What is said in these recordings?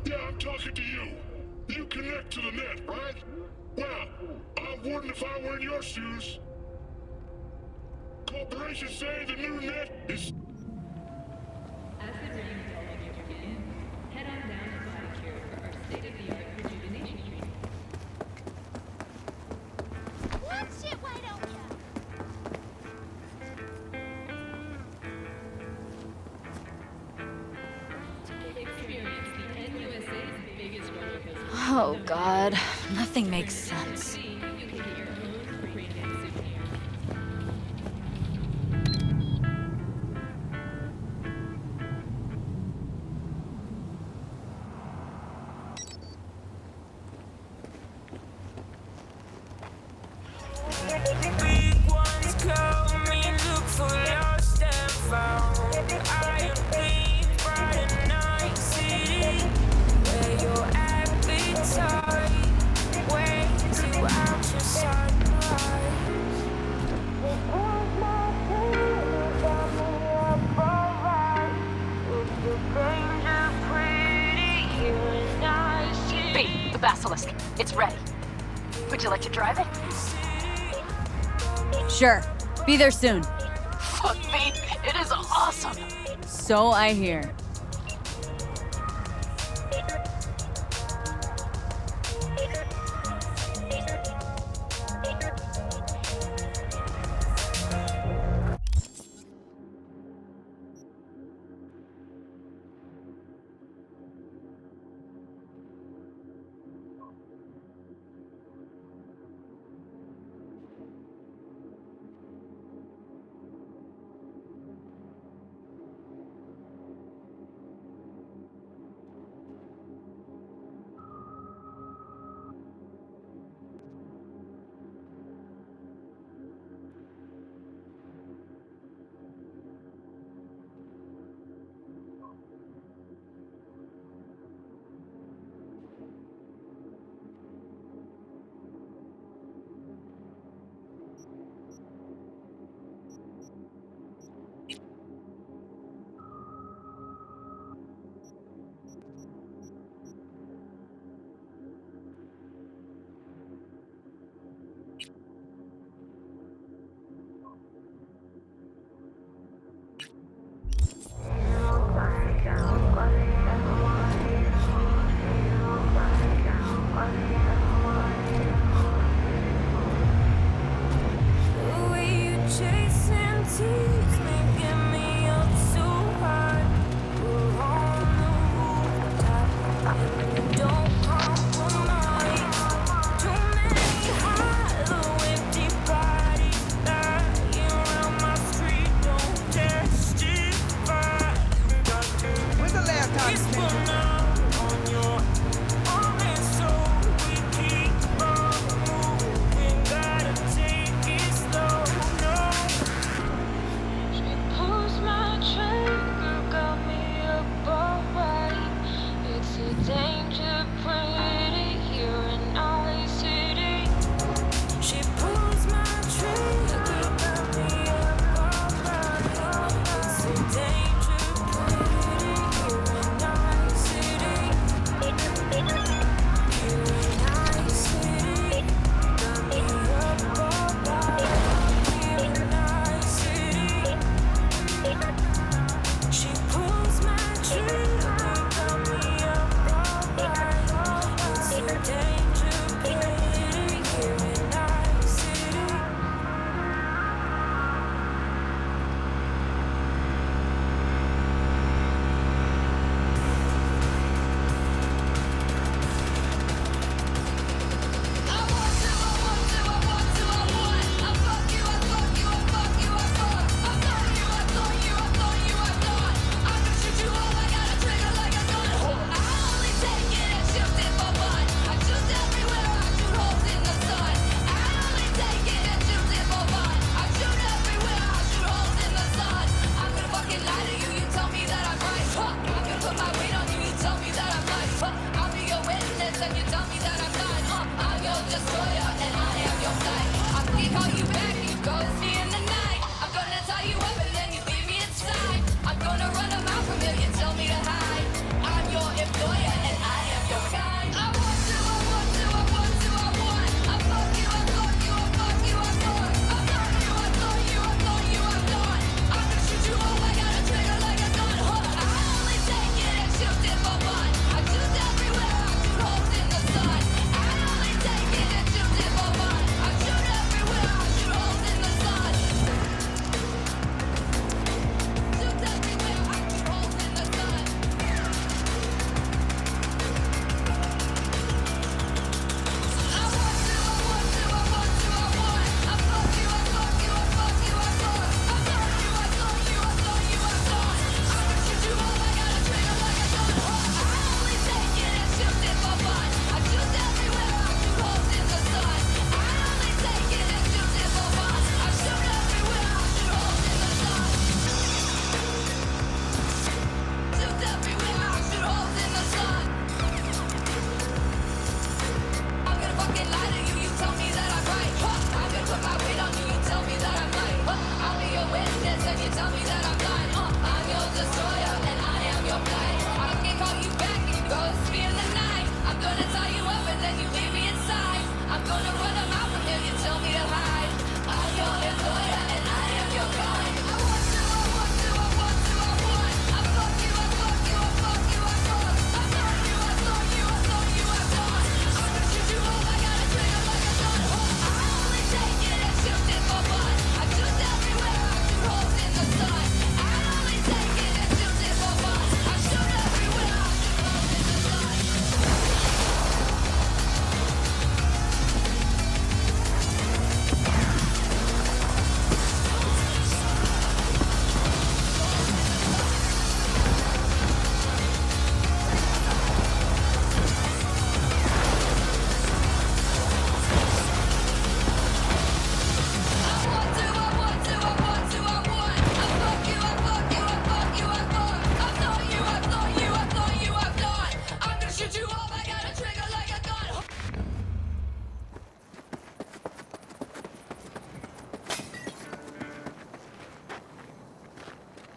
Yeah, I'm talking to you. You connect to the net, right? Well, I wouldn't if I were in your shoes. Corporations say the new net is... As the dream is all ready to begin, head on down to Bodycure for our state-of-the-art rejuvenation treatment. One shit, why don't ya? Experience the NUSA's biggest roller coaster. Oh god, nothing makes sense. You can get your own branded souvenir. Big ones call me, look for lost and found. I am clean, bright and night city, where your appetite waits you out your sunrise. Got me up alright. It's the danger pretty, you and I see. B, the basilisk. It's ready. Would you like to drive it? Sure. Be there soon. Fuck me, it is awesome. So I hear.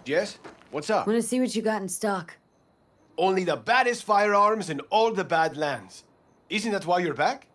Jess, what's up? Want to see what you got in stock? Only the baddest firearms in all the Badlands. Isn't that why you're back?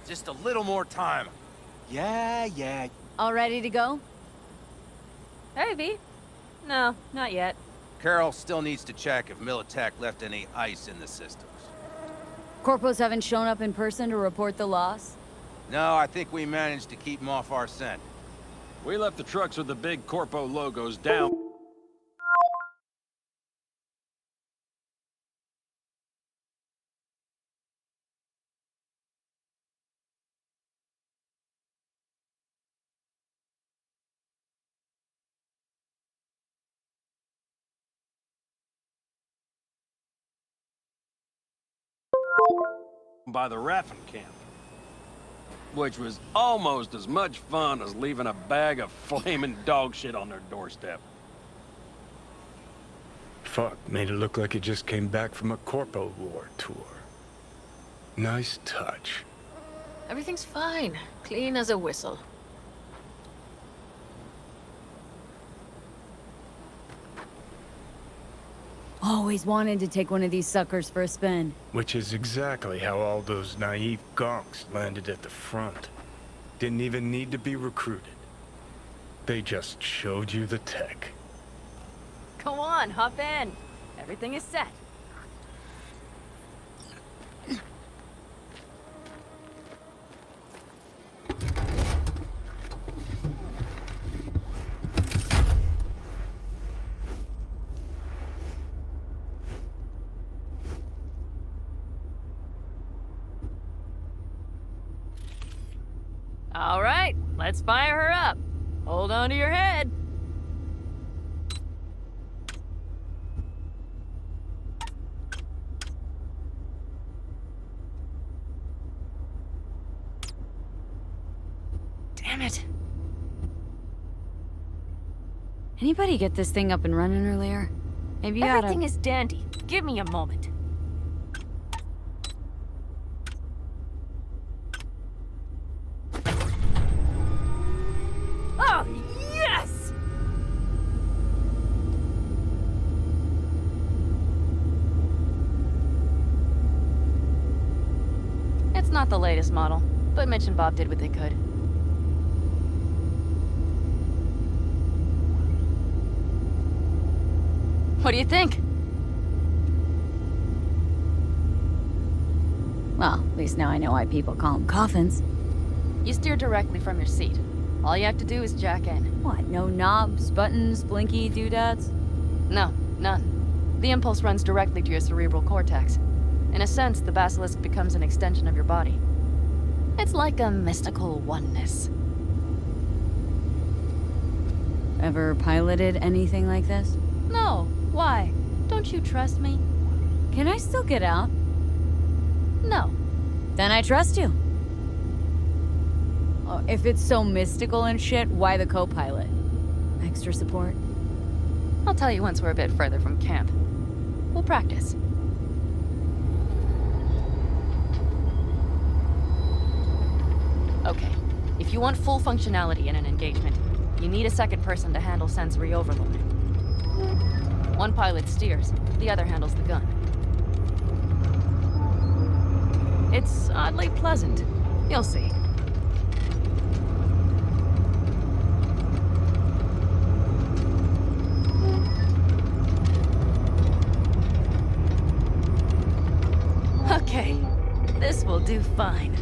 Just a little more time. Yeah. All ready to go? Hey, V. No, not yet. Carol still needs to check if Militech left any ice in the systems. Corpos haven't shown up in person to report the loss? No, I think we managed to keep them off our scent. We left the trucks with the big Corpo logos down by the Raffin camp, which was almost as much fun as leaving a bag of flaming dog shit on their doorstep. Fuck, made it look like he just came back from a Corpo War tour. Nice touch. Everything's fine. Clean as a whistle. Always wanted to take one of these suckers for a spin. Which is exactly how all those naive gonks landed at the front. Didn't even need to be recruited. They just showed you the tech. Go on, hop in. Everything is set. All right, let's fire her up. Hold on to your head. Damn it. Anybody get this thing up and running earlier? Maybe you oughta... Everything is dandy. Give me a moment. Oh, yes! It's not the latest model, but Mitch and Bob did what they could. What do you think? Well, at least now I know why people call them coffins. You steer directly from your seat. All you have to do is jack in. What, no knobs, buttons, blinky doodads? No, none. The impulse runs directly to your cerebral cortex. In a sense, the basilisk becomes an extension of your body. It's like a mystical oneness. Ever piloted anything like this? No, why? Don't you trust me? Can I still get out? No. Then I trust you. Oh, if it's so mystical and shit, why the co-pilot? Extra support? I'll tell you once we're a bit further from camp. We'll practice. Okay, if you want full functionality in an engagement, you need a second person to handle sensory overload. One pilot steers, the other handles the gun. It's oddly pleasant. You'll see. Okay, this will do fine.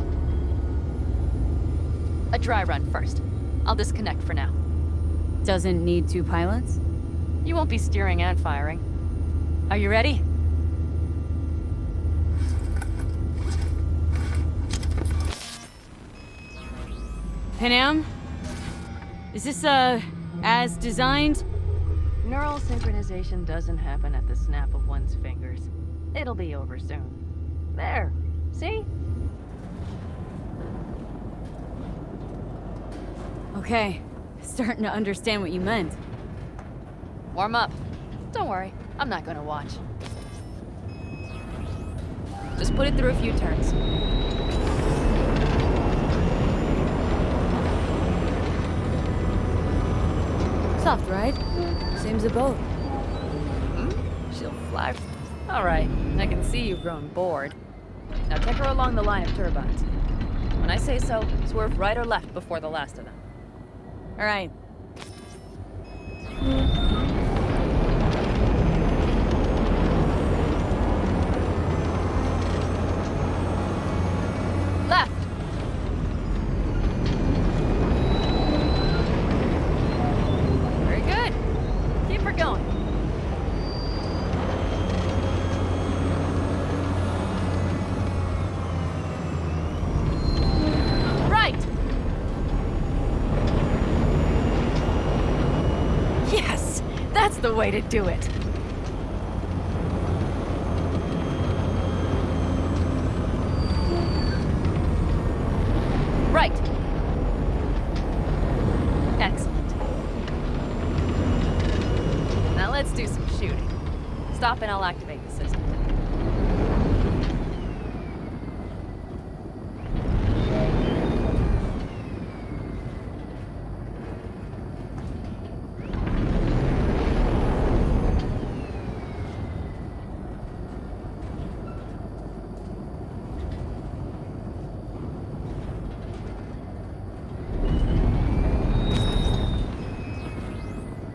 A dry run first. I'll disconnect for now. Doesn't need 2 pilots? You won't be steering and firing. Are you ready? Panam? Is this, as designed? Neural synchronization doesn't happen at the snap of one's fingers. It'll be over soon. There. See? Okay. Starting to understand what you meant. Warm up. Don't worry, I'm not gonna watch. Just put it through a few turns. Soft, right? Same's a boat. She'll fly. Alright, I can see you've grown bored. Now take her along the line of turbines. When I say so, swerve right or left before the last of them. Alright. Left! Very good. Keep her going. Right! Yes! That's the way to do it! Right. Excellent. Now let's do some shooting. Stop and I'll activate the system.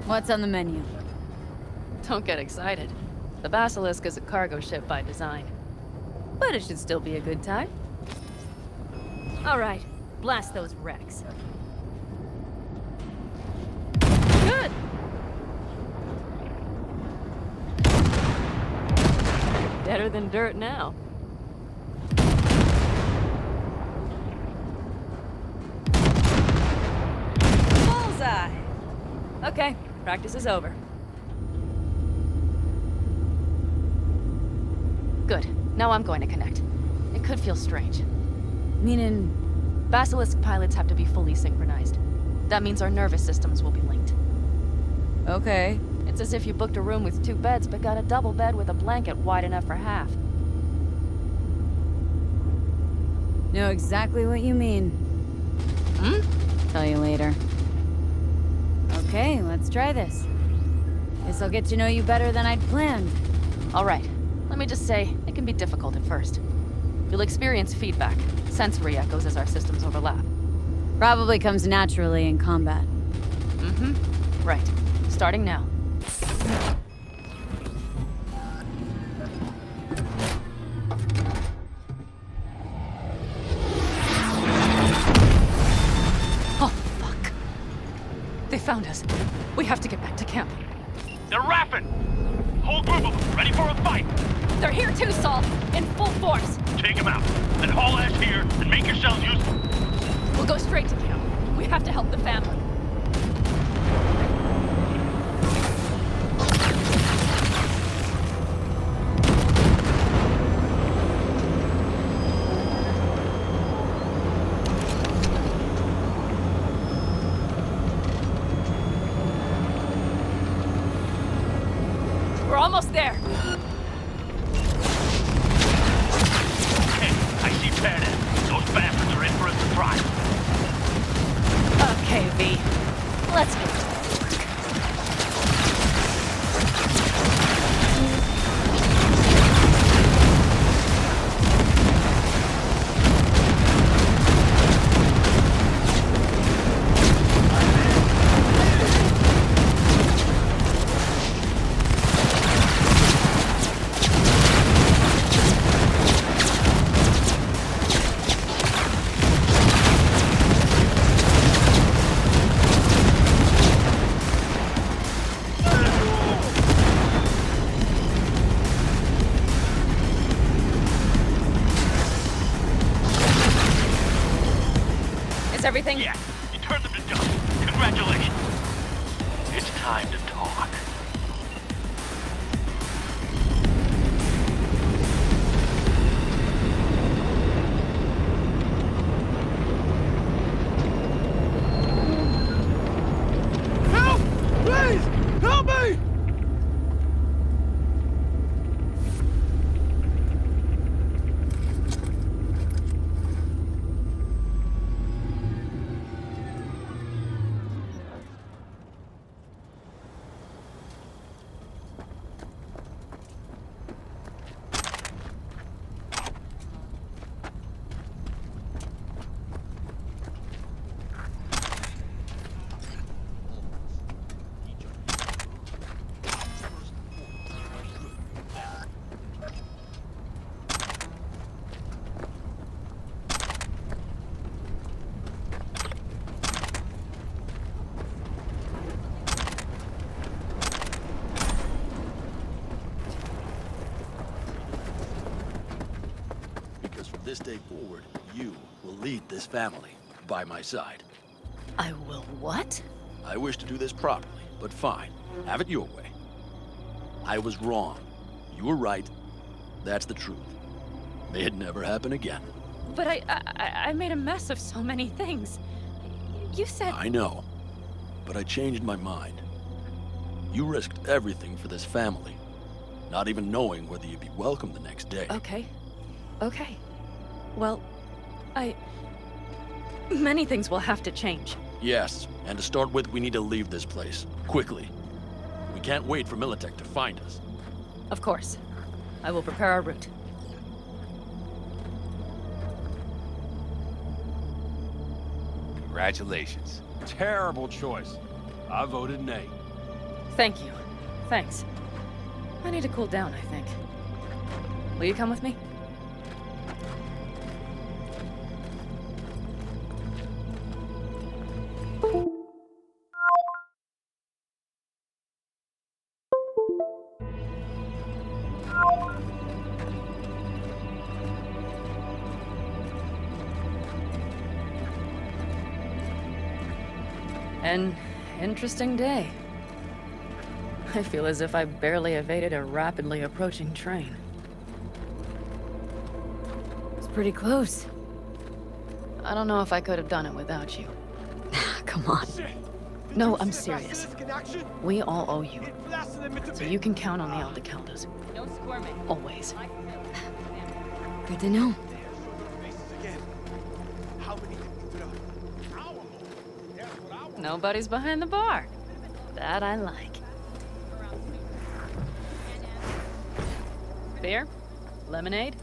What's on the menu? Don't get excited. The Basilisk is a cargo ship by design. But it should still be a good time. Alright, blast those wrecks. Good! Better than dirt now. Bullseye! Okay, practice is over. Good. Now I'm going to connect. It could feel strange. Meaning... Basilisk pilots have to be fully synchronized. That means our nervous systems will be linked. Okay. It's as if you booked a room with 2 beds, but got a double bed with a blanket wide enough for half. Know exactly what you mean. Tell you later. Okay, let's try this. Guess I'll get to know you better than I'd planned. All right. Let me just say, it can be difficult at first. You'll experience feedback, sensory echoes as our systems overlap. Probably comes naturally in combat. Right. Starting now. Oh, fuck. They found us. We have to get back to camp. They're rapping! whole group of them, ready for a fight. They're here too, Saul. In full force. Take them out. Then haul ass here and make yourselves useful. We'll go straight to camp. We have to help the family. We're almost there. Hey, I see badass. Those bastards are in for a surprise. Okay, V. Let's go. Is everything? Yeah, you turned them to dust. Congratulations. It's time to talk. Help! Please! Help me! Because from this day forward, you will lead this family by my side. I will what? I wish to do this properly, but fine. Have it your way. I was wrong. You were right. That's the truth. May it never happen again. But I made a mess of so many things. You said... I know. But I changed my mind. You risked everything for this family, not even knowing whether you'd be welcome the next day. Okay. Okay. Well, many things will have to change. Yes, and to start with, we need to leave this place. Quickly. We can't wait for Militech to find us. Of course. I will prepare our route. Congratulations. Terrible choice. I voted nay. Thank you. Thanks. I need to cool down, I think. Will you come with me? An interesting day. I feel as if I barely evaded a rapidly approaching train. It's pretty close. I don't know if I could have done it without you. Come on. No, I'm serious. We all owe you. So you can count on the Aldecaldos. No squirming. Always. Good to know. Nobody's behind the bar. That I like. Beer? Lemonade?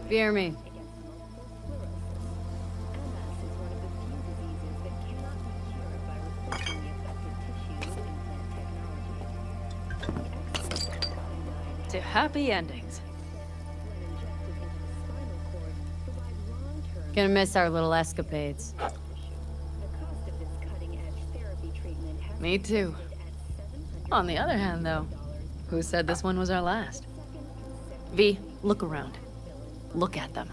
Fear me. To happy endings. Gonna miss our little escapades. Me too. On the other hand, though, who said this one was our last? V, look around. Look at them.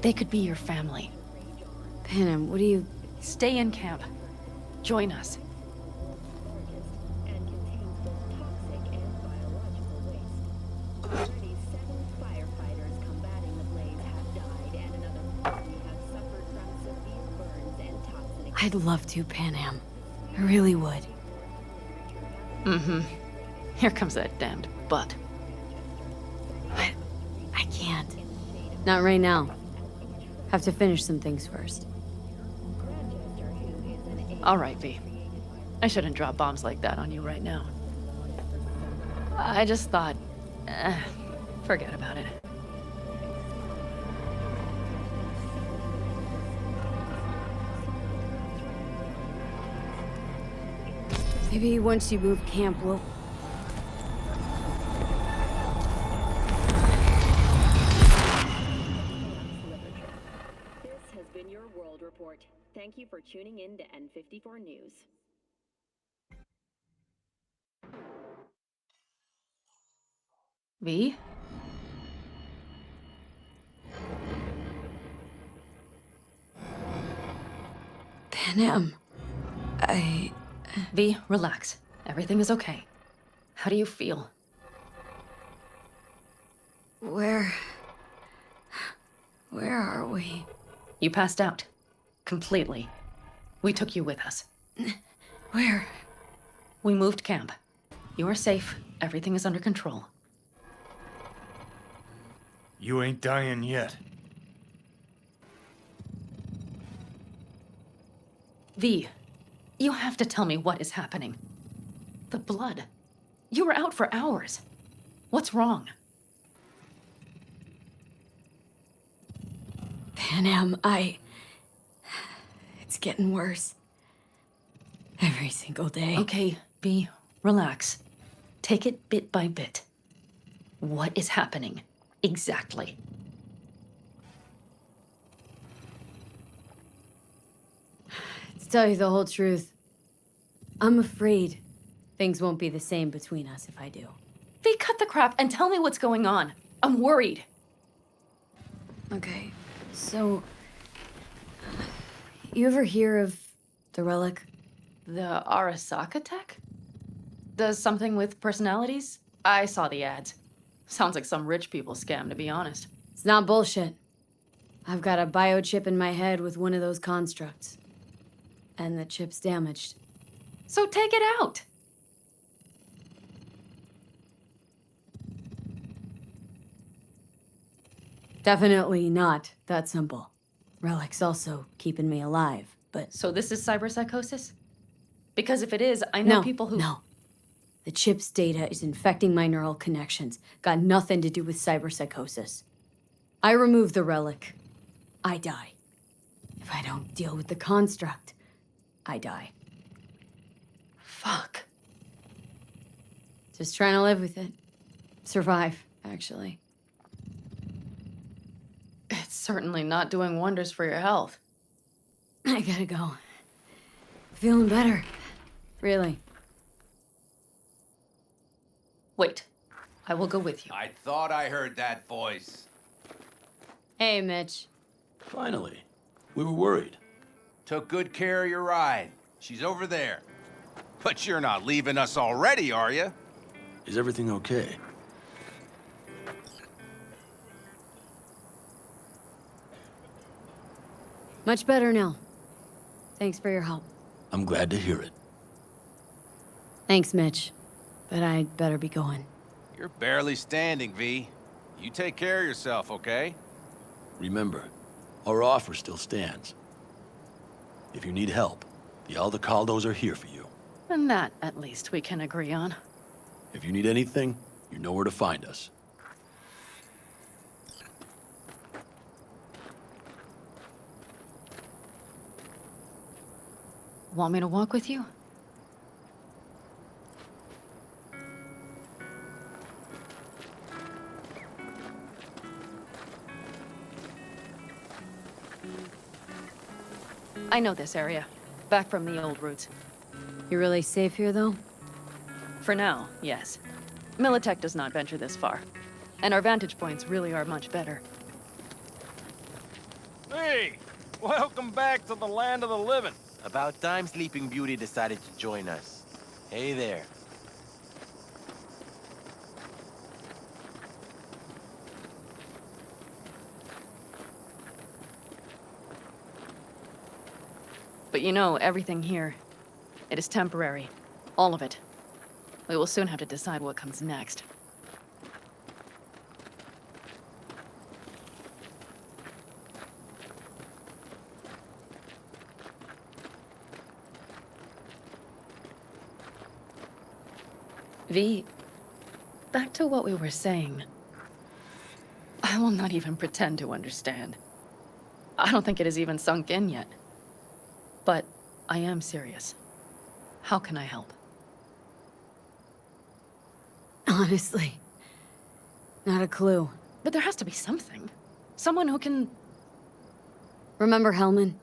They could be your family. Panem, what do you... Stay in camp. Join us. I'd love to, Panem. I really would. Mm-hmm. Here comes that damned butt. I can't. Not right now. Have to finish some things first. All right, V. I shouldn't drop bombs like that on you right now. I just thought... forget about it. Maybe once you move camp, we'll... This has been your World Report. Thank you for tuning in to N54 News. V? Panem. V, relax. Everything is okay. How do you feel? Where are we? You passed out. Completely. We took you with us. Where? We moved camp. You are safe. Everything is under control. You ain't dying yet. V, you have to tell me what is happening. The blood. You were out for hours. What's wrong? Panem, it's getting worse. Every single day. Okay, V, relax. Take it bit by bit. What is happening? Exactly. To tell you the whole truth, I'm afraid things won't be the same between us if I do. V, cut the crap and tell me what's going on. I'm worried. Okay, so... You ever hear of the relic? The Arasaka tech? Does something with personalities? I saw the ads. Sounds like some rich people scam, to be honest. It's not bullshit. I've got a biochip in my head with one of those constructs. And the chip's damaged. So take it out! Definitely not that simple. Relic's also keeping me alive, but... So this is cyberpsychosis? Because if it is, I know people who... No. The chip's data is infecting my neural connections. Got nothing to do with cyberpsychosis. I remove the relic. I die. If I don't deal with the construct, I die. Fuck. Just trying to live with it. Survive, actually. It's certainly not doing wonders for your health. I gotta go. Feeling better. Really. Wait. I will go with you. I thought I heard that voice. Hey, Mitch. Finally. We were worried. Took good care of your ride. She's over there. But you're not leaving us already, are you? Is everything okay? Much better now. Thanks for your help. I'm glad to hear it. Thanks, Mitch. But I'd better be going. You're barely standing, V. You take care of yourself, okay? Remember, our offer still stands. If you need help, the Aldecaldos are here for you. And that, at least, we can agree on. If you need anything, you know where to find us. Want me to walk with you? I know this area. Back from the old routes. You're really safe here, though? For now, yes. Militech does not venture this far. And our vantage points really are much better. Hey! Welcome back to the land of the living. About time Sleeping Beauty decided to join us. Hey there. But you know, everything here, it is temporary. All of it. We will soon have to decide what comes next. V, back to what we were saying. I will not even pretend to understand. I don't think it has even sunk in yet. But I am serious. How can I help? Honestly, not a clue. But there has to be something. Someone who can... Remember Hellman?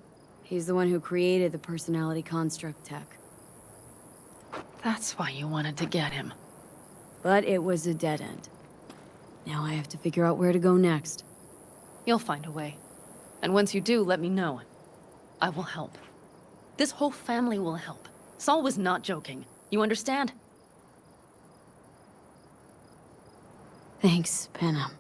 He's the one who created the personality construct tech. That's why you wanted to get him. But it was a dead end. Now I have to figure out where to go next. You'll find a way. And once you do, let me know. I will help. This whole family will help. Saul was not joking. You understand? Thanks, Panam.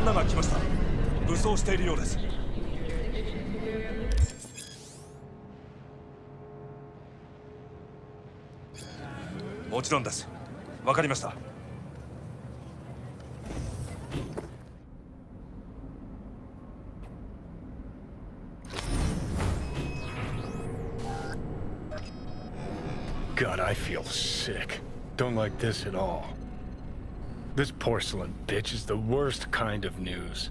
女が来ました。武装しているようです。もちろんです。わかりました。God, I feel sick. Don't like this at all. This porcelain bitch is the worst kind of news.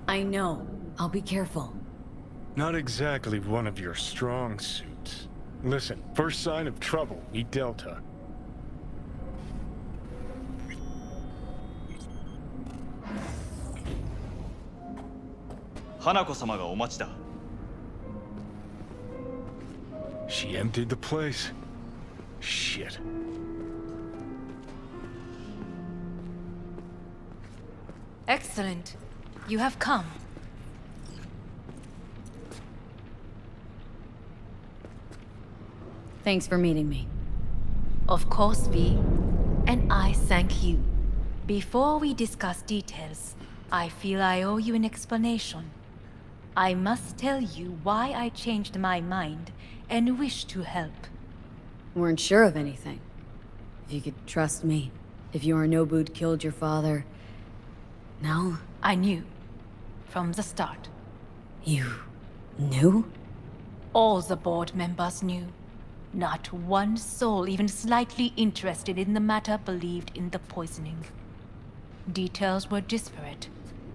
I know. I'll be careful. Not exactly one of your strong suits. Listen, first sign of trouble, we Delta. Hanako-samaがお待ちだ。She emptied the place. Shit. Excellent. You have come. Thanks for meeting me. Of course, V. And I thank you. Before we discuss details, I feel I owe you an explanation. I must tell you why I changed my mind and wish to help. Weren't sure of anything. If you could trust me. If Yorinobu'd killed your father... No? I knew. From the start. You... knew? All the board members knew. Not one soul even slightly interested in the matter believed in the poisoning. Details were disparate,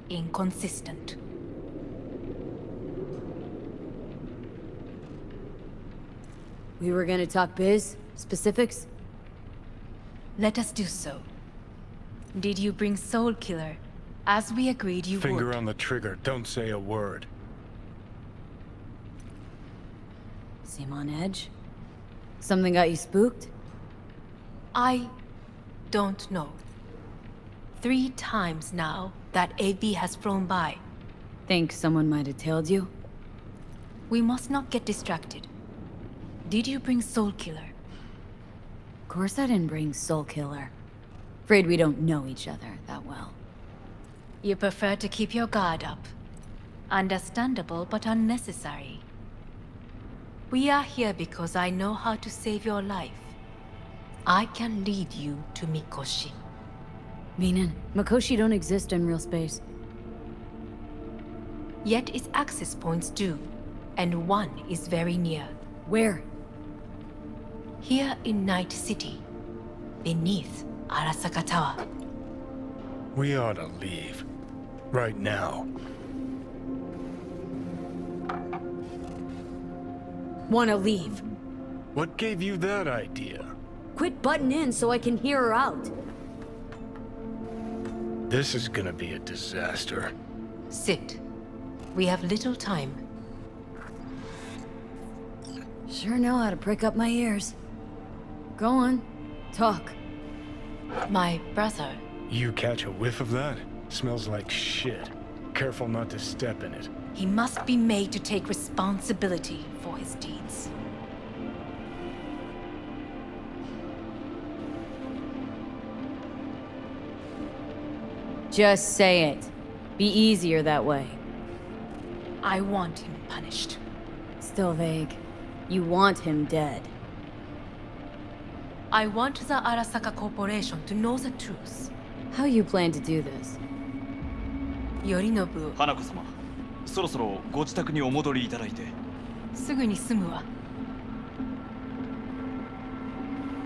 inconsistent. We were gonna talk biz? Specifics? Let us do so. Did you bring Soul Killer, as we agreed you would? Finger on the trigger, don't say a word. Seem on edge? Something got you spooked? I don't know. 3 times now that AB has flown by. Think someone might have tailed you? We must not get distracted. Did you bring Soul Killer? Of course I didn't bring Soul Killer. Afraid we don't know each other that well. You prefer to keep your guard up. Understandable, but unnecessary. We are here because I know how to save your life. I can lead you to Mikoshi. Meaning, Mikoshi don't exist in real space. Yet its access points do, and one is very near. Where? Here in Night City, beneath Arasaka Tower. We ought to leave. Right now. Wanna leave? What gave you that idea? Quit butting in so I can hear her out. This is gonna be a disaster. Sit. We have little time. Sure know how to prick up my ears. Go on. Talk. My brother. You catch a whiff of that? Smells like shit. Careful not to step in it. He must be made to take responsibility for his deeds. Just say it. Be easier that way. I want him punished. Still vague. You want him dead. I want the Arasaka Corporation to know the truth. How you plan to do this? Yorinobu. 花子様、そろそろご自宅にお戻りいただいて。すぐに済むわ。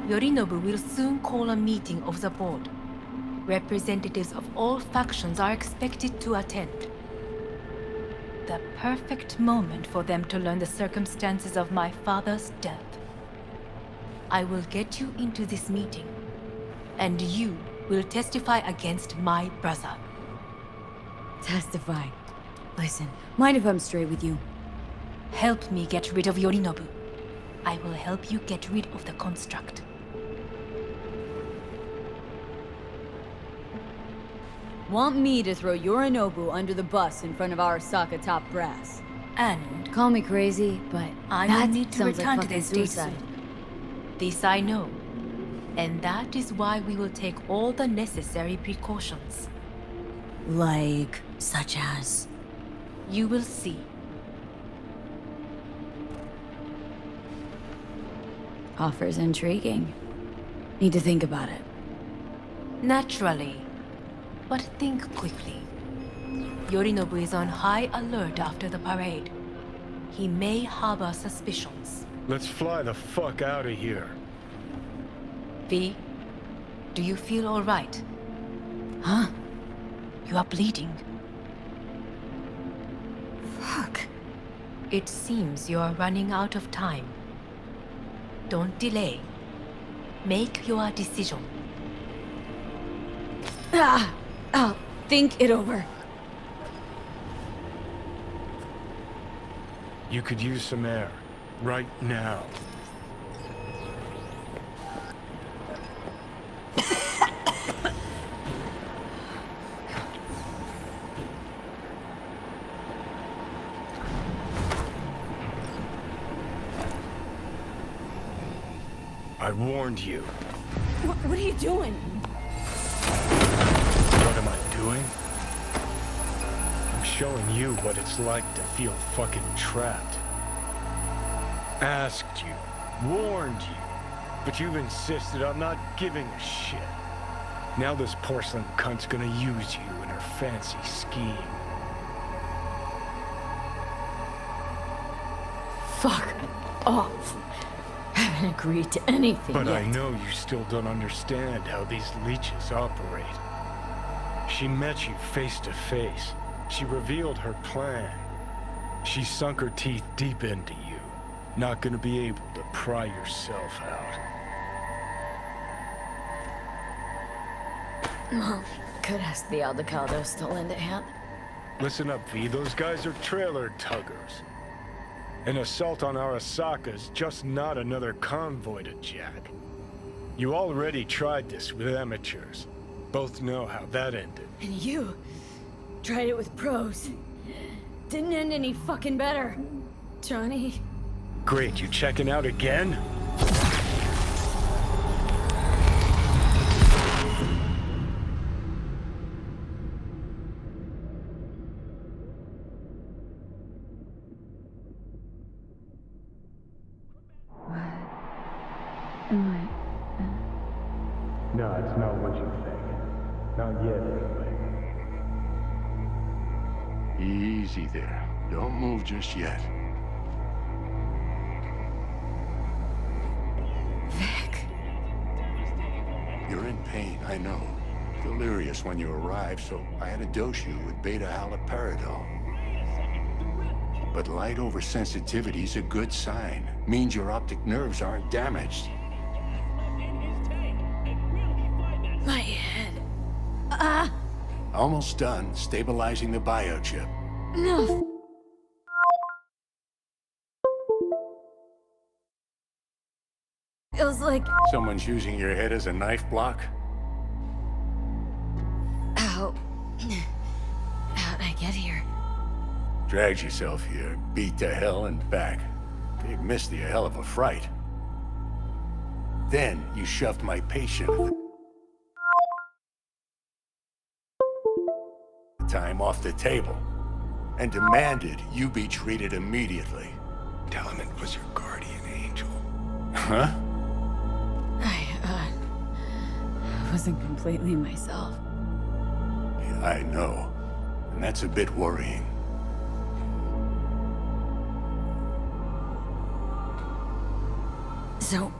Yorinobu will soon call a meeting of the board. Representatives of all factions are expected to attend. The perfect moment for them to learn the circumstances of my father's death. I will get you into this meeting, and you will testify against my brother. Testify. Listen, mind if I'm straight with you? Help me get rid of Yorinobu. I will help you get rid of the construct. Want me to throw Yorinobu under the bus in front of Arasaka top brass? And call me crazy, but I that will need to sounds return like to the fucking state suicide. soon. This I know. And that is why we will take all the necessary precautions. Like, such as? You will see. Offer's intriguing. Need to think about it. Naturally. But think quickly. Yorinobu is on high alert after the parade. He may harbor suspicions. Let's fly the fuck out of here. V, do you feel all right? Huh? You are bleeding. Fuck. It seems you are running out of time. Don't delay. Make your decision. I'll think it over. You could use some air. Right now. I warned you. What are you doing? What am I doing? I'm showing you what it's like to feel fucking trapped. Asked you, warned you, but you've insisted on not giving a shit. Now this porcelain cunt's gonna use you in her fancy scheme. Fuck off. I haven't agreed to anything But yet. I know you still don't understand how these leeches operate. She met you face to face. She revealed her plan. She sunk her teeth deep into you. Not gonna be able to pry yourself out. Well, could ask the Aldecados to lend a hand. Listen up, V. Those guys are trailer tuggers. An assault on Arasaka's just not another convoy to jack. You already tried this with amateurs. Both know how that ended. And you tried it with pros. Didn't end any fucking better. Johnny. Great, you checking out again? No, it's not what you think. Not yet, anyway. Easy there. Don't move just yet. Vic. You're in pain, I know. Delirious when you arrived, so I had to dose you with beta-haloperidol. But light oversensitivity's a good sign. Means your optic nerves aren't damaged. My head. Almost done stabilizing the biochip. No. Feels like... Someone's using your head as a knife block? How... How'd I get here? Dragged yourself here, beat to hell and back. Big missed you a hell of a fright. Then you shoved my patient time off the table and demanded you be treated immediately. Tell him it was your guardian angel. Huh? I wasn't completely myself. Yeah, I know. And that's a bit worrying. So...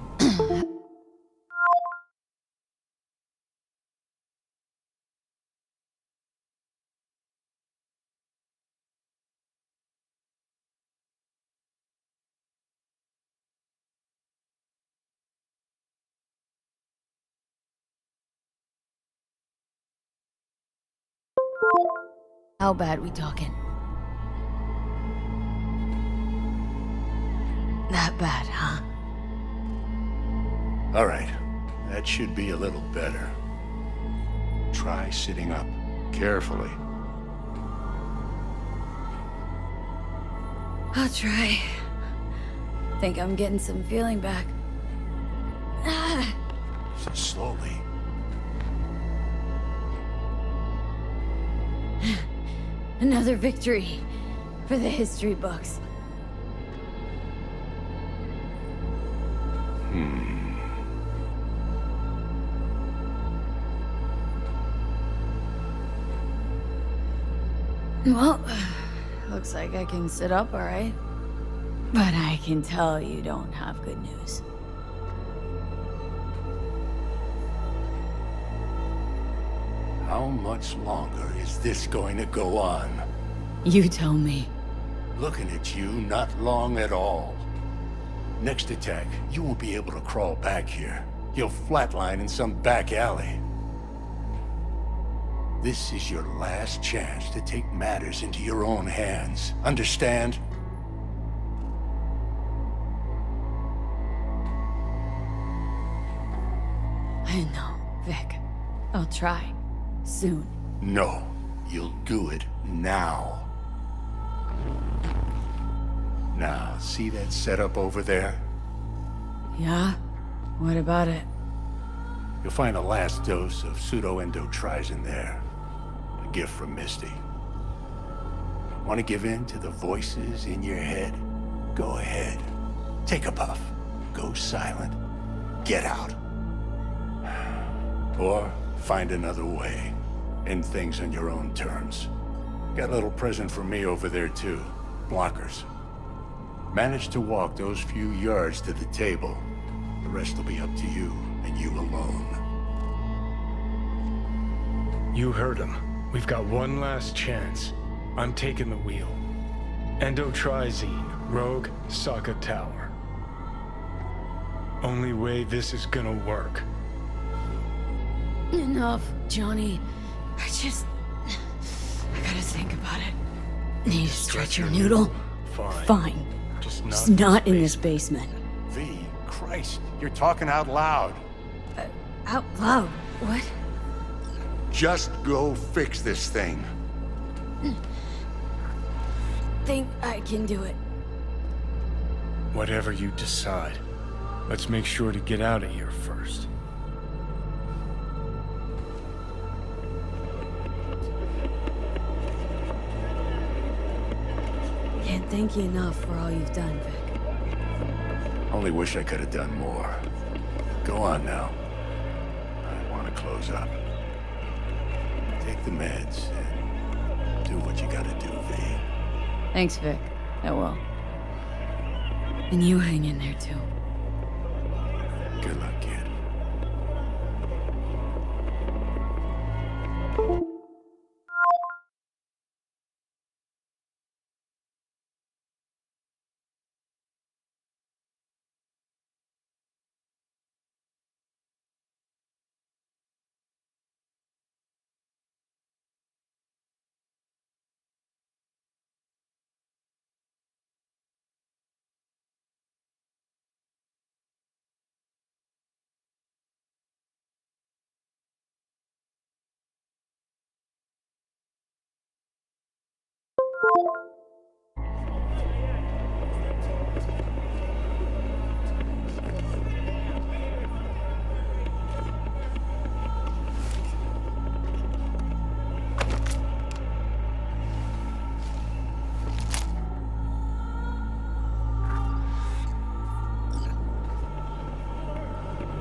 How bad we talking? That bad, huh? All right. That should be a little better. Try sitting up. Carefully. I'll try. Think I'm getting some feeling back. Slowly. Another victory for the history books. Well, looks like I can sit up all right. But I can tell you don't have good news. How much longer is this going to go on? You tell me. Looking at you, not long at all. Next attack, you won't be able to crawl back here. You'll flatline in some back alley. This is your last chance to take matters into your own hands. Understand? I know, Vic. I'll try. Soon. No, you'll do it now. Now, see that setup over there? Yeah? What about it? You'll find a last dose of pseudo-endotrizin there. A gift from Misty. Want to give in to the voices in your head? Go ahead. Take a puff. Go silent. Get out. Or find another way. End things on your own terms. Got a little present for me over there, too. Blockers. Manage to walk those few yards to the table. The rest will be up to you, and you alone. You heard him. We've got one last chance. I'm taking the wheel. Endotrizine, Rogue, Saka Tower. Only way this is gonna work. Enough, Johnny. I gotta think about it. Need to stretch your noodle? Fine. Just not in this basement. V, Christ, you're talking out loud. Out loud? What? Just go fix this thing. Think I can do it. Whatever you decide. Let's make sure to get out of here first. Can't thank you enough for all you've done, Vic. Only wish I could have done more. Go on now. I want to close up. Take the meds and do what you gotta do, V. Thanks, Vic. I will. And you hang in there, too. Good luck, kid.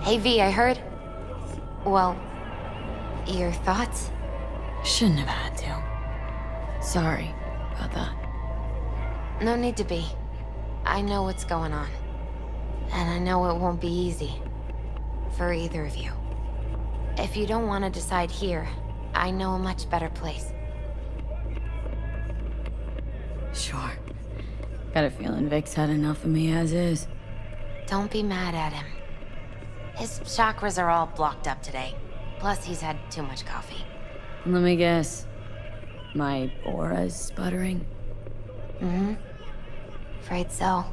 Hey V, I heard... Well, your thoughts? Shouldn't have had to. Sorry about that. No need to be. I know what's going on. And I know it won't be easy. For either of you. If you don't want to decide here, I know a much better place. Sure. Got a feeling Vic's had enough of me as is. Don't be mad at him. His chakras are all blocked up today. Plus, he's had too much coffee. Let me guess. My aura's sputtering? Mm-hmm. Afraid so.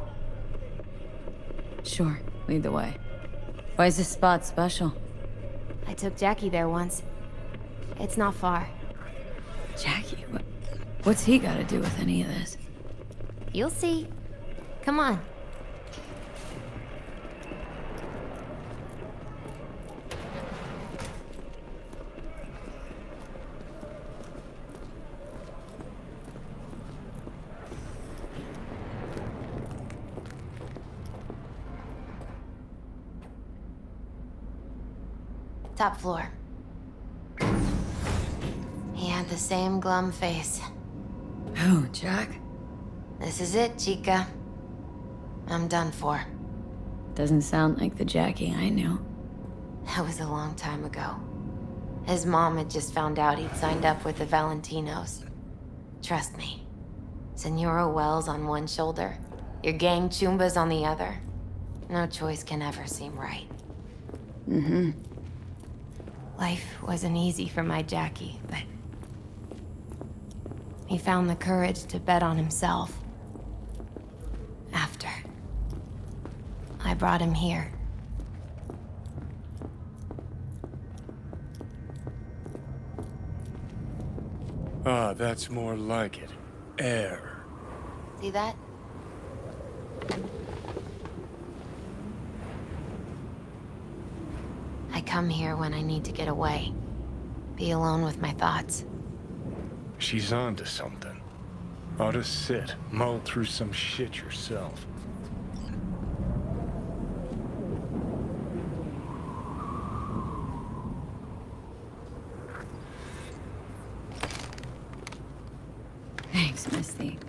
Sure. Lead the way. Why is this spot special? I took Jackie there once. It's not far. Jackie? What's he got to do with any of this? You'll see. Come on. Top floor. He had the same glum face. Who, Jack? This is it, Chica. I'm done for. Doesn't sound like the Jackie I knew. That was a long time ago. His mom had just found out he'd signed up with the Valentinos. Trust me. Senora Wells on one shoulder, your gang Chumbas on the other. No choice can ever seem right. Mm-hmm. Life wasn't easy for my Jackie, but... he found the courage to bet on himself. After. I brought him here. Ah, that's more like it. Air. See that? come here when I need to get away. Be alone with my thoughts. She's onto something. Ought to sit, mull through some shit yourself. Thanks, Misty.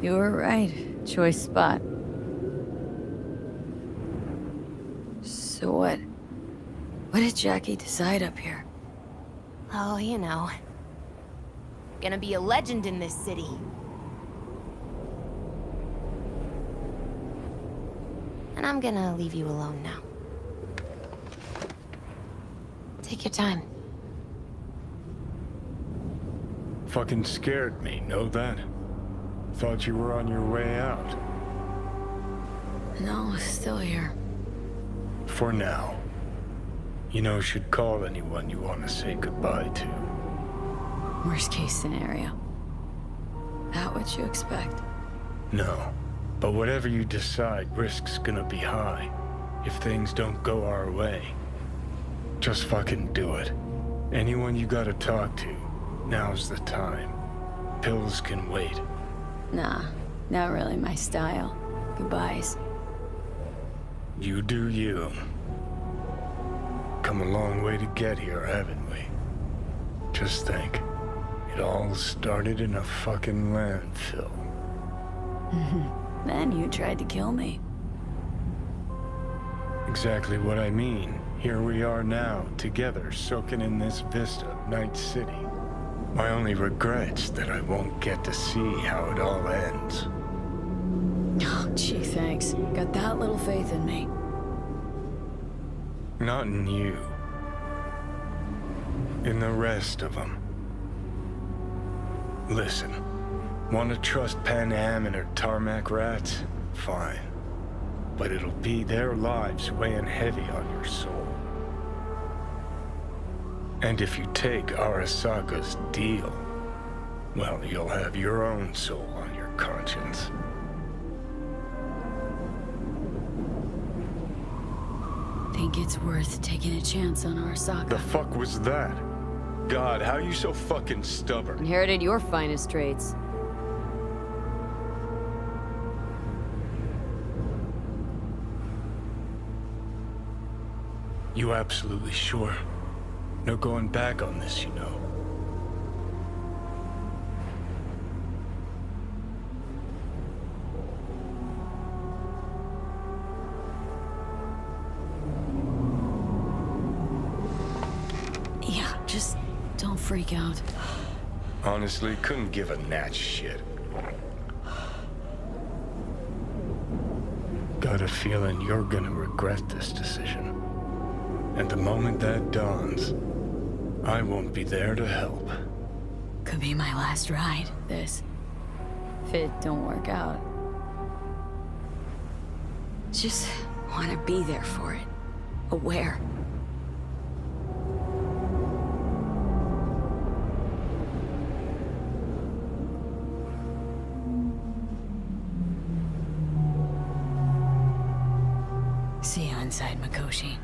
You were right. Choice spot. So what? What did Jackie decide up here? Oh, you know. Gonna be a legend in this city. And I'm gonna leave you alone now. Take your time. Fucking scared me, know that? Thought you were on your way out. No, still here. For now. You know, should call anyone you want to say goodbye to. Worst case scenario. That what you expect? No. But whatever you decide, risk's gonna be high. If things don't go our way. Just fucking do it. Anyone you gotta talk to, now's the time. Pills can wait. Nah, not really my style. Goodbyes. You do you. Come a long way to get here, haven't we? Just think. It all started in a fucking landfill. Then you tried to kill me. Exactly what I mean. Here we are now, together, soaking in this vista of Night City. My only regret's that I won't get to see how it all ends. Oh, gee, thanks. Got that little faith in me. Not in you. In the rest of them. Listen, want to trust Pan Am and her tarmac rats? Fine. But it'll be their lives weighing heavy on your soul. And if you take Arasaka's deal, well, you'll have your own soul on your conscience. Think it's worth taking a chance on Arasaka. The fuck was that? God, how you so fucking stubborn? Inherited your finest traits. You absolutely sure? No going back on this, you know. Yeah, just don't freak out. Honestly, couldn't give a gnat's shit. Got a feeling you're gonna regret this decision. And the moment that dawns, I won't be there to help. Could be my last ride, this. If it don't work out. Just want to be there for it. Aware. See you inside, Mikoshi.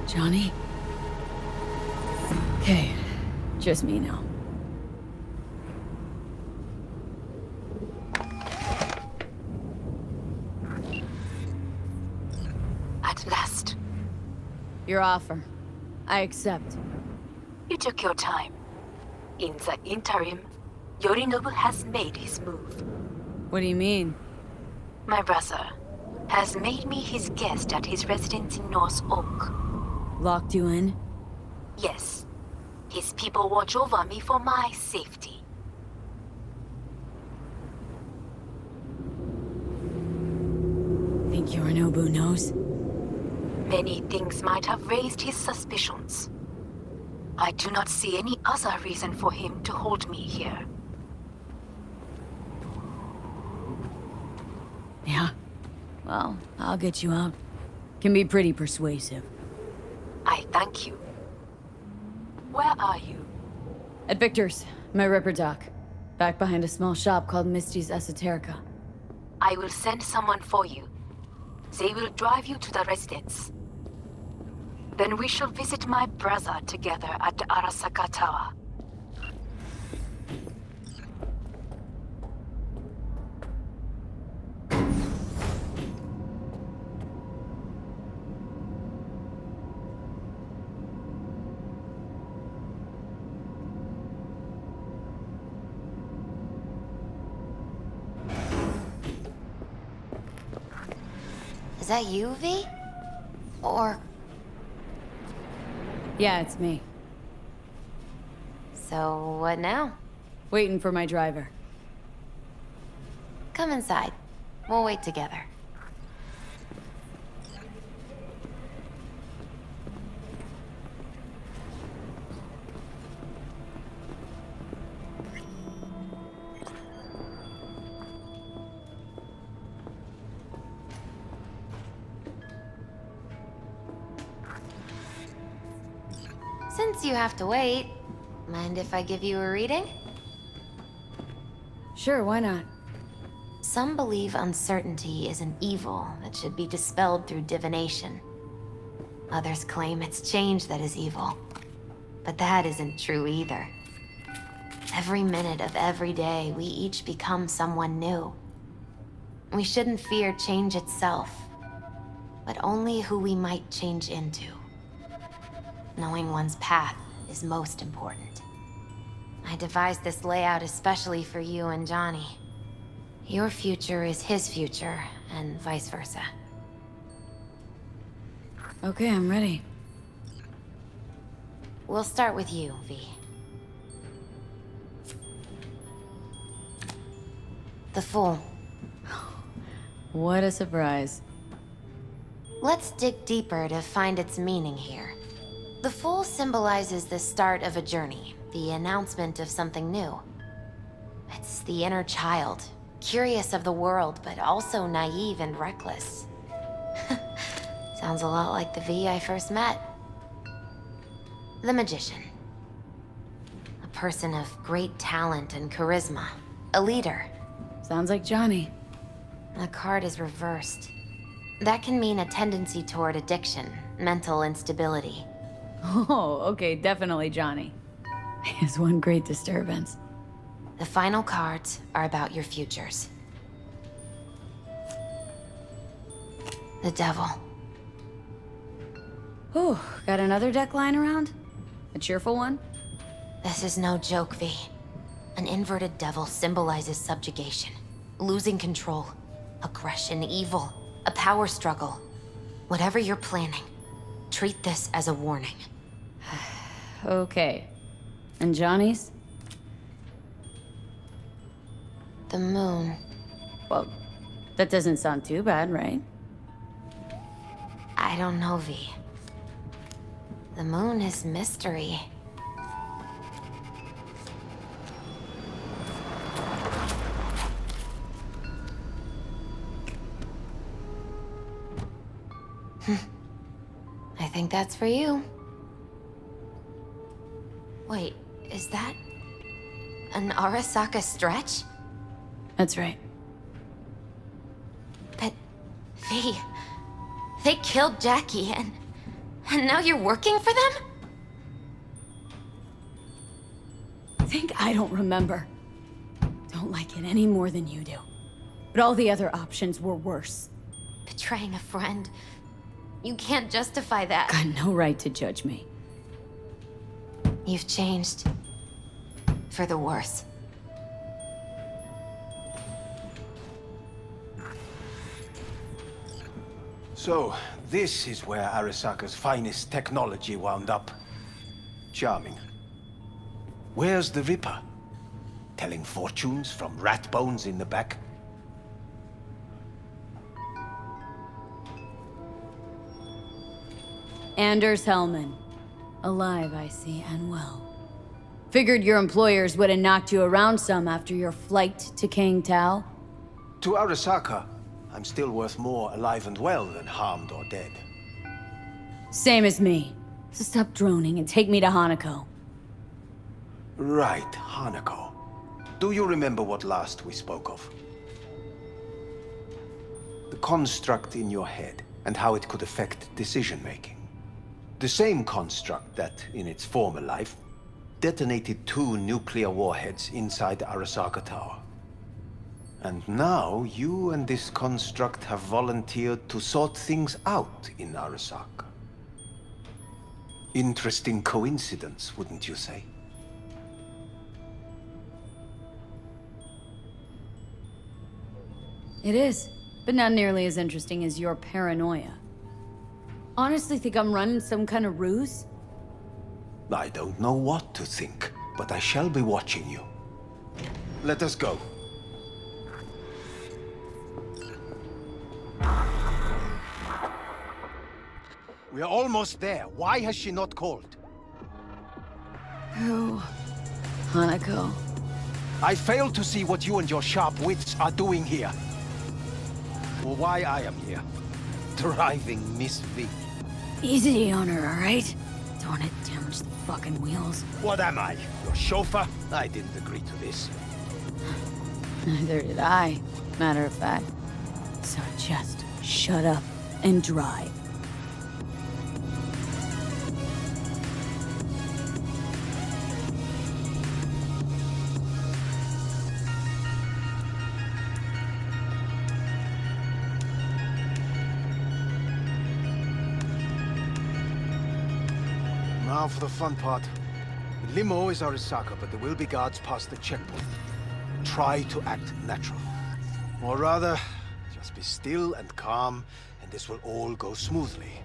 Johnny? Okay, just me now. At last. Your offer. I accept. You took your time. In the interim, Yorinobu has made his move. What do you mean? My brother has made me his guest at his residence in North Oak. Locked you in? Yes. His people watch over me for my safety. Think Yorinobu knows? Many things might have raised his suspicions. I do not see any other reason for him to hold me here. Yeah? Well, I'll get you out. Can be pretty persuasive. I thank you. Where are you? At Victor's, my ripper dock. Back behind a small shop called Misty's Esoterica. I will send someone for you. They will drive you to the residence. Then we shall visit my brother together at Arasaka Tower. Is that you, V? Or... Yeah, it's me. So, what now? Waiting for my driver. Come inside. We'll wait together. Since you have to wait, mind if I give you a reading? Sure, why not? Some believe uncertainty is an evil that should be dispelled through divination. Others claim it's change that is evil. But that isn't true either. Every minute of every day, we each become someone new. We shouldn't fear change itself, but only who we might change into. Knowing one's path is most important. I devised this layout especially for you and Johnny. Your future is his future, and vice versa. Okay, I'm ready. We'll start with you, V. The Fool. What a surprise. Let's dig deeper to find its meaning here. The Fool symbolizes the start of a journey, the announcement of something new. It's the inner child, curious of the world, but also naive and reckless. Sounds a lot like the V I first met. The Magician. A person of great talent and charisma. A leader. Sounds like Johnny. The card is reversed. That can mean a tendency toward addiction, mental instability. Oh, okay, definitely Johnny. He has one great disturbance. The final cards are about your futures. The Devil. Whew, got another deck lying around? A cheerful one? This is no joke, V. An inverted devil symbolizes subjugation, losing control, aggression, evil, a power struggle. Whatever you're planning, treat this as a warning. Okay. And Johnny's? The Moon. Well, that doesn't sound too bad, right? I don't know, V. The Moon is mystery. I think that's for you. Wait, is that an Arasaka stretch? That's right. But V, they killed Jackie and now you're working for them? I think I don't remember. Don't like it any more than you do. But all the other options were worse. Betraying a friend. You can't justify that. Got no right to judge me. You've changed. For the worse. So, this is where Arasaka's finest technology wound up. Charming. Where's the Ripper? Telling fortunes from rat bones in the back? Anders Hellman. Alive, I see, and well. Figured your employers would have knocked you around some after your flight to King Tao. To Arasaka, I'm still worth more alive and well than harmed or dead. Same as me. So stop droning and take me to Hanako. Right, Hanako. Do you remember what last we spoke of? The construct in your head and how it could affect decision-making. The same construct that, in its former life, detonated 2 nuclear warheads inside the Arasaka Tower. And now, you and this construct have volunteered to sort things out in Arasaka. Interesting coincidence, wouldn't you say? It is, but not nearly as interesting as your paranoia. Honestly think I'm running some kind of ruse? I don't know what to think, but I shall be watching you. Let us go. We are almost there. Why has she not called? Who? Hanako. I fail to see what you and your sharp wits are doing here. Or why I am here. Driving Miss V. Easy on her, alright? Don't want to damage the fucking wheels. What am I? Your chauffeur? I didn't agree to this. Neither did I, matter of fact. So just shut up and drive. Now for the fun part. The limo is Arasaka, but there will be guards past the checkpoint. Try to act natural. Or rather, just be still and calm, and this will all go smoothly.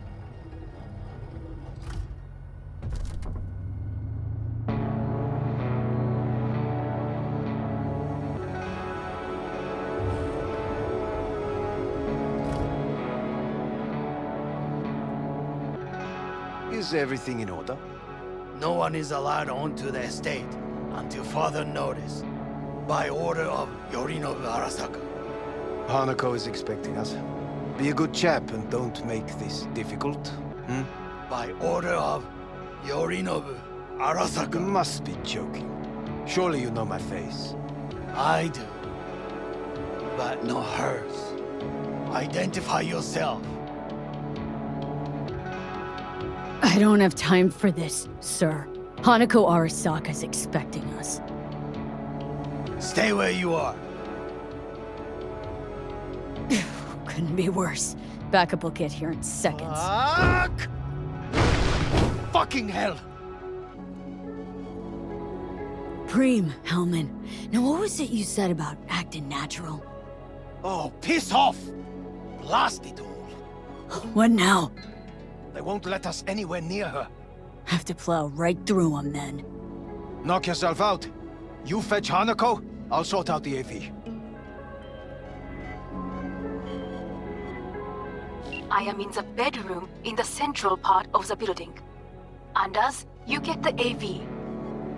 Is everything in order? No one is allowed onto the estate until further notice. By order of Yorinobu Arasaka. Hanako is expecting us. Be a good chap and don't make this difficult. By order of Yorinobu Arasaka. You must be joking. Surely you know my face. I do. But not hers. Identify yourself. I don't have time for this, sir. Hanako Arasaka's expecting us. Stay where you are. Couldn't be worse. Backup will get here in seconds. Fuck! Fucking hell! Preem, Hellman. Now what was it you said about acting natural? Oh, piss off! Blast it all. What now? They won't let us anywhere near her. Have to plow right through them then. Knock yourself out. You fetch Hanako, I'll sort out the AV. I am in the bedroom in the central part of the building. Anders, you get the AV.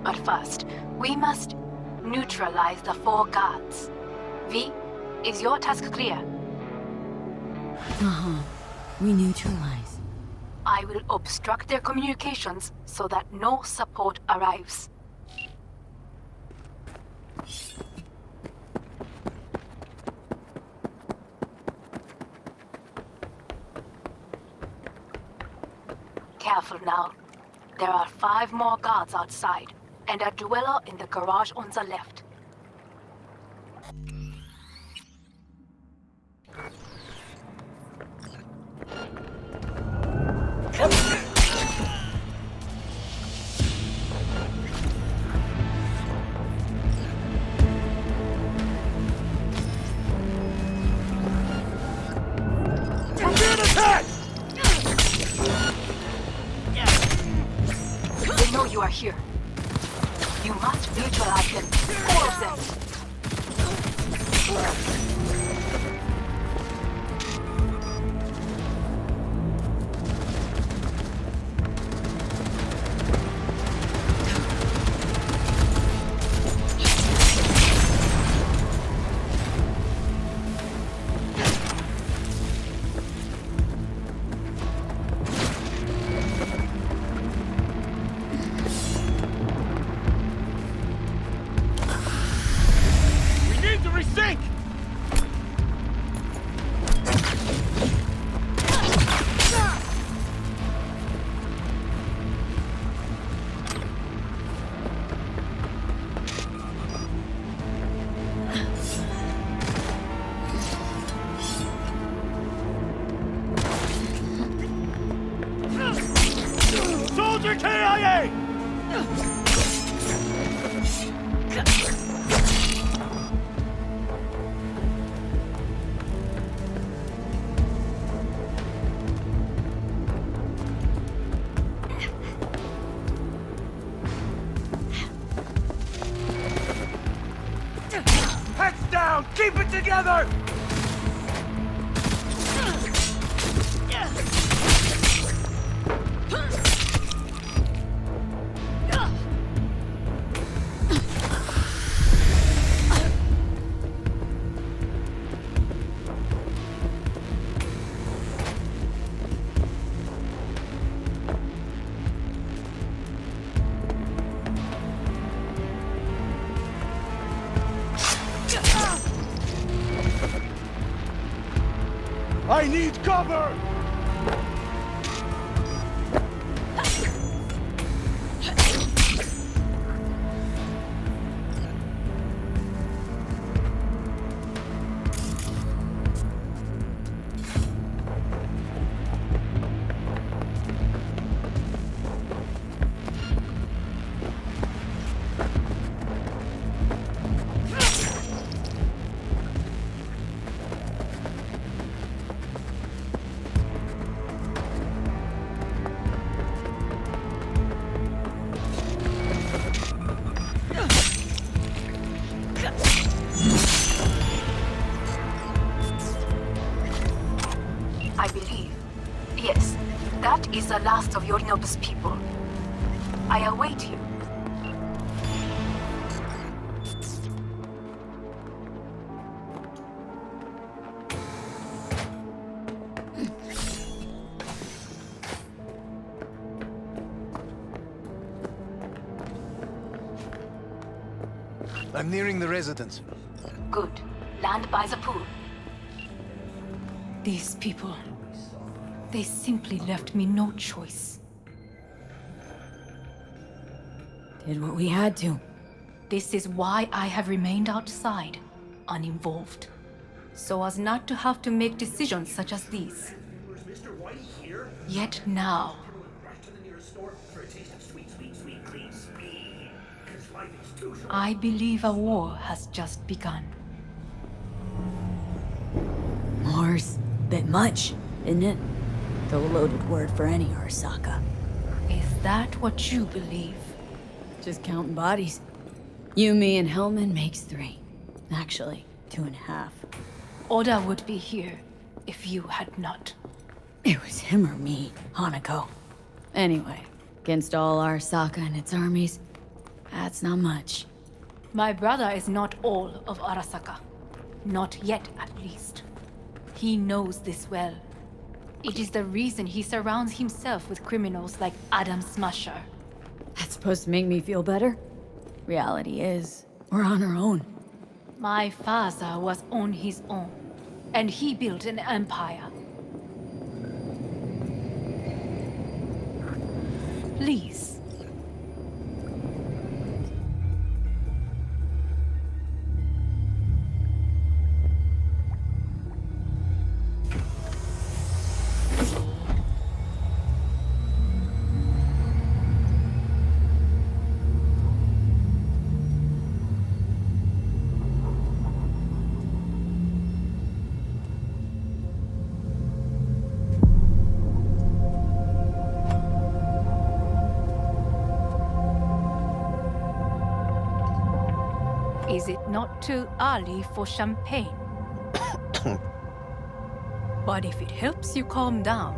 But first, we must neutralize the 4 guards. V, is your task clear? Uh-huh. We neutralize. I will obstruct their communications so that no support arrives. Careful now. There are 5 more guards outside, and a dweller in the garage on the left. They know you are here. You must neutralize them. All of them. Keep it together! I need cover! I believe. Yes, that is the last of Yorinobu's people. I await you. I'm nearing the residence. Good. Land by the pool. These people, they simply left me no choice. Did what we had to. This is why I have remained outside, uninvolved. So as not to have to make decisions such as these. Yet now, I believe a war has just begun. War's bit much, isn't it? The loaded word for any Arasaka. Is that what you believe? Just counting bodies. You, me, and Hellman makes 3. Actually, 2.5. Oda would be here if you had not. It was him or me, Hanako. Anyway, against all Arasaka and its armies, that's not much. My brother is not all of Arasaka. Not yet, at least. He knows this well. It is the reason he surrounds himself with criminals like Adam Smasher. That's supposed to make me feel better? Reality is, we're on our own. My father was on his own, and he built an empire. Please. Is it not too early for champagne? But if it helps you calm down,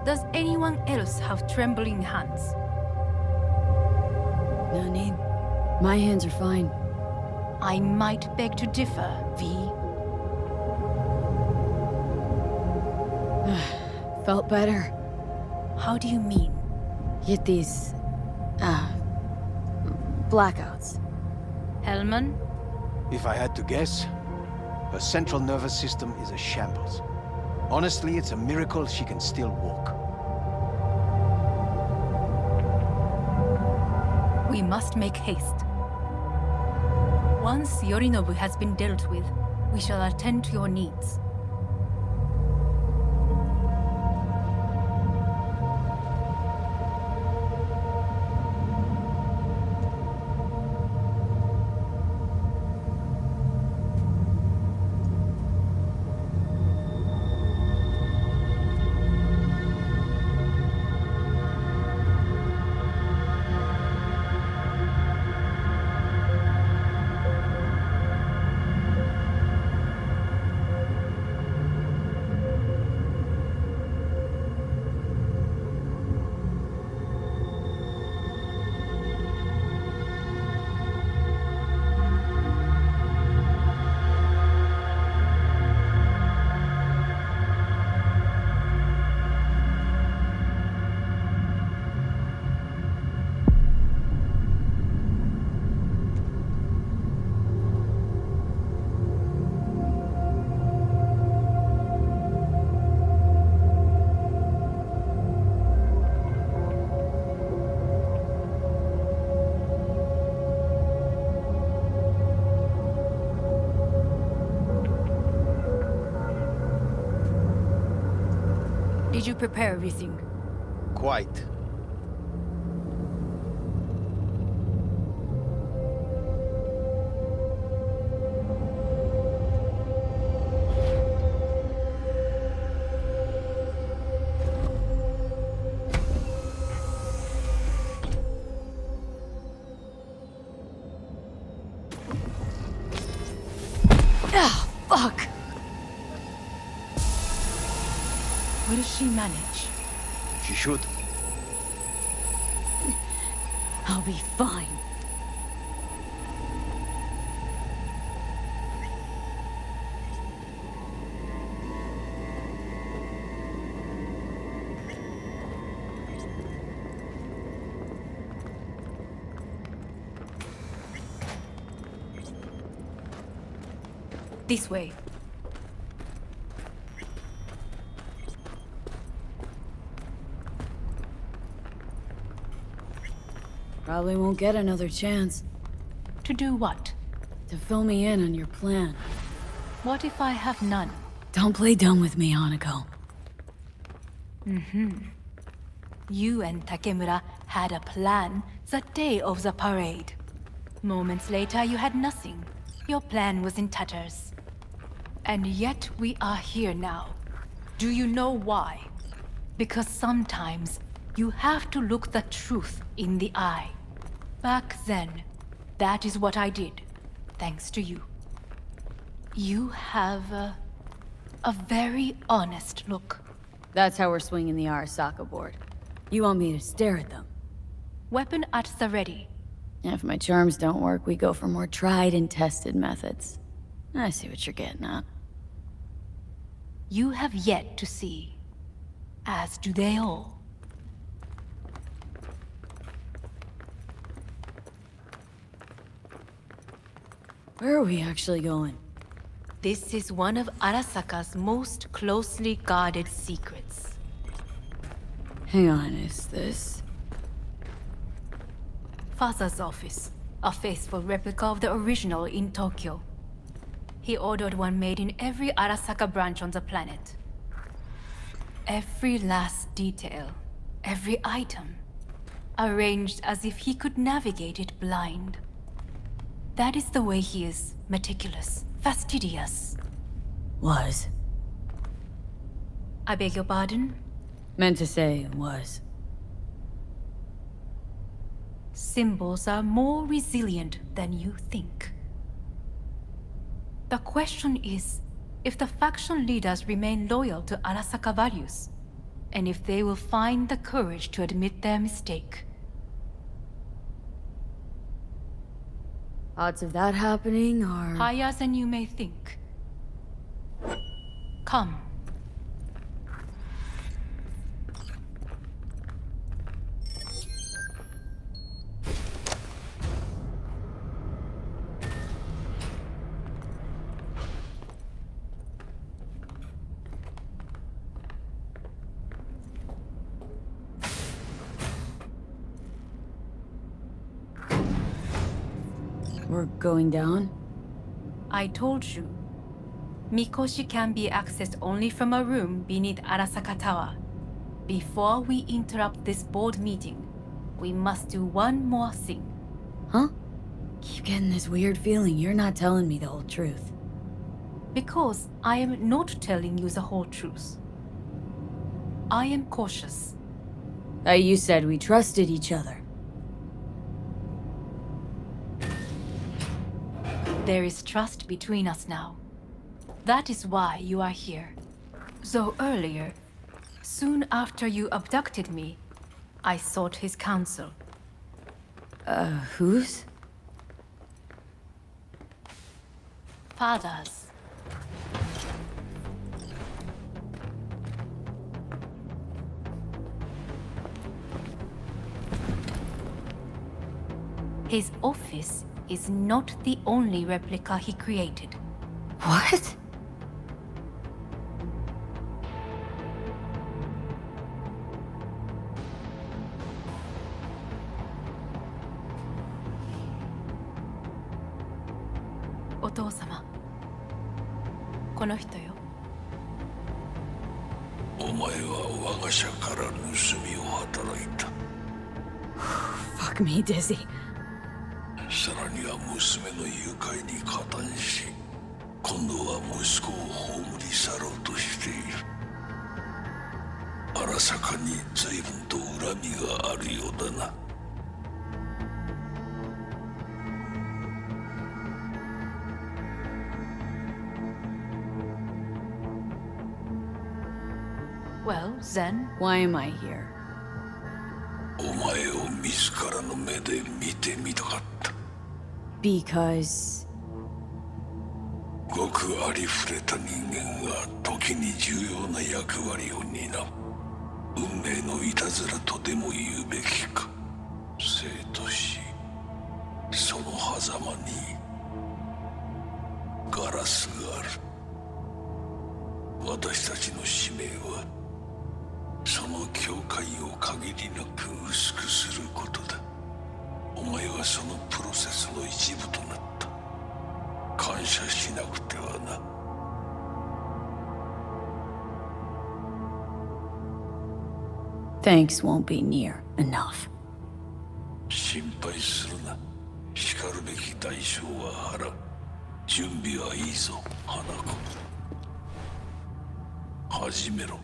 does anyone else have trembling hands? No need. My hands are fine. I might beg to differ, V. Felt better. How do you mean? Get these... blackouts. Hellman? If I had to guess, her central nervous system is a shambles. Honestly, it's a miracle she can still walk. We must make haste. Once Yorinobu has been dealt with, we shall attend to your needs. Did you prepare everything? Quite. Ah, fuck! Will she manage? She should. I'll be fine. This way. Probably won't get another chance. To do what? To fill me in on your plan. What if I have none? Don't play dumb with me, Hanako. You and Takemura had a plan the day of the parade. Moments later, you had nothing. Your plan was in tatters. And yet we are here now. Do you know why? Because sometimes you have to look the truth in the eye. Back then, that is what I did, thanks to you. You have a very honest look. That's how we're swinging the Arasaka board. You want me to stare at them? Weapon at the ready. If my charms don't work, we go for more tried and tested methods. I see what you're getting at. You have yet to see, as do they all. Where are we actually going? This is one of Arasaka's most closely guarded secrets. Hang on, is this... Father's office, a faithful replica of the original in Tokyo. He ordered one made in every Arasaka branch on the planet. Every last detail, every item, arranged as if he could navigate it blind. That is the way he is, meticulous, fastidious. Was. I beg your pardon? Meant to say was. Symbols are more resilient than you think. The question is, if the faction leaders remain loyal to Arasaka values, and if they will find the courage to admit their mistake. Odds of that happening are... Higher than you may think. Come. We're going down? I told you. Mikoshi can be accessed only from a room beneath Arasaka Tower. Before we interrupt this board meeting, we must do one more thing. Huh? Keep getting this weird feeling you're not telling me the whole truth. Because I am not telling you the whole truth. I am cautious. You said we trusted each other. There is trust between us now. That is why you are here. So earlier, soon after you abducted me, I sought his counsel. Whose? Father's. His office is not the only replica he created. What? Otosama. この人よ。お前は我が社から盗みを働いた。 Fuck me, Dizzy. さらには娘の誘拐に加担し、今度は息子を葬り去ろうとしている。荒坂に随分と恨みがあるようだな。 Well, Zen? Why am I here? お前を自らの目で見てみたかった。 Because... ごくありふれた人間が時に重要な役割を担う。運命のいたずらとでも言うべきか。生と死、その狭間にガラスがある。私たちの使命はその境界を限りなく薄くすることだ。お前はそのプロセスの一部となった。感謝しなくてはな。 Thanks won't be near enough. 心配するな。しかるべき代償は払う。準備はいいぞ、花子。始めろ。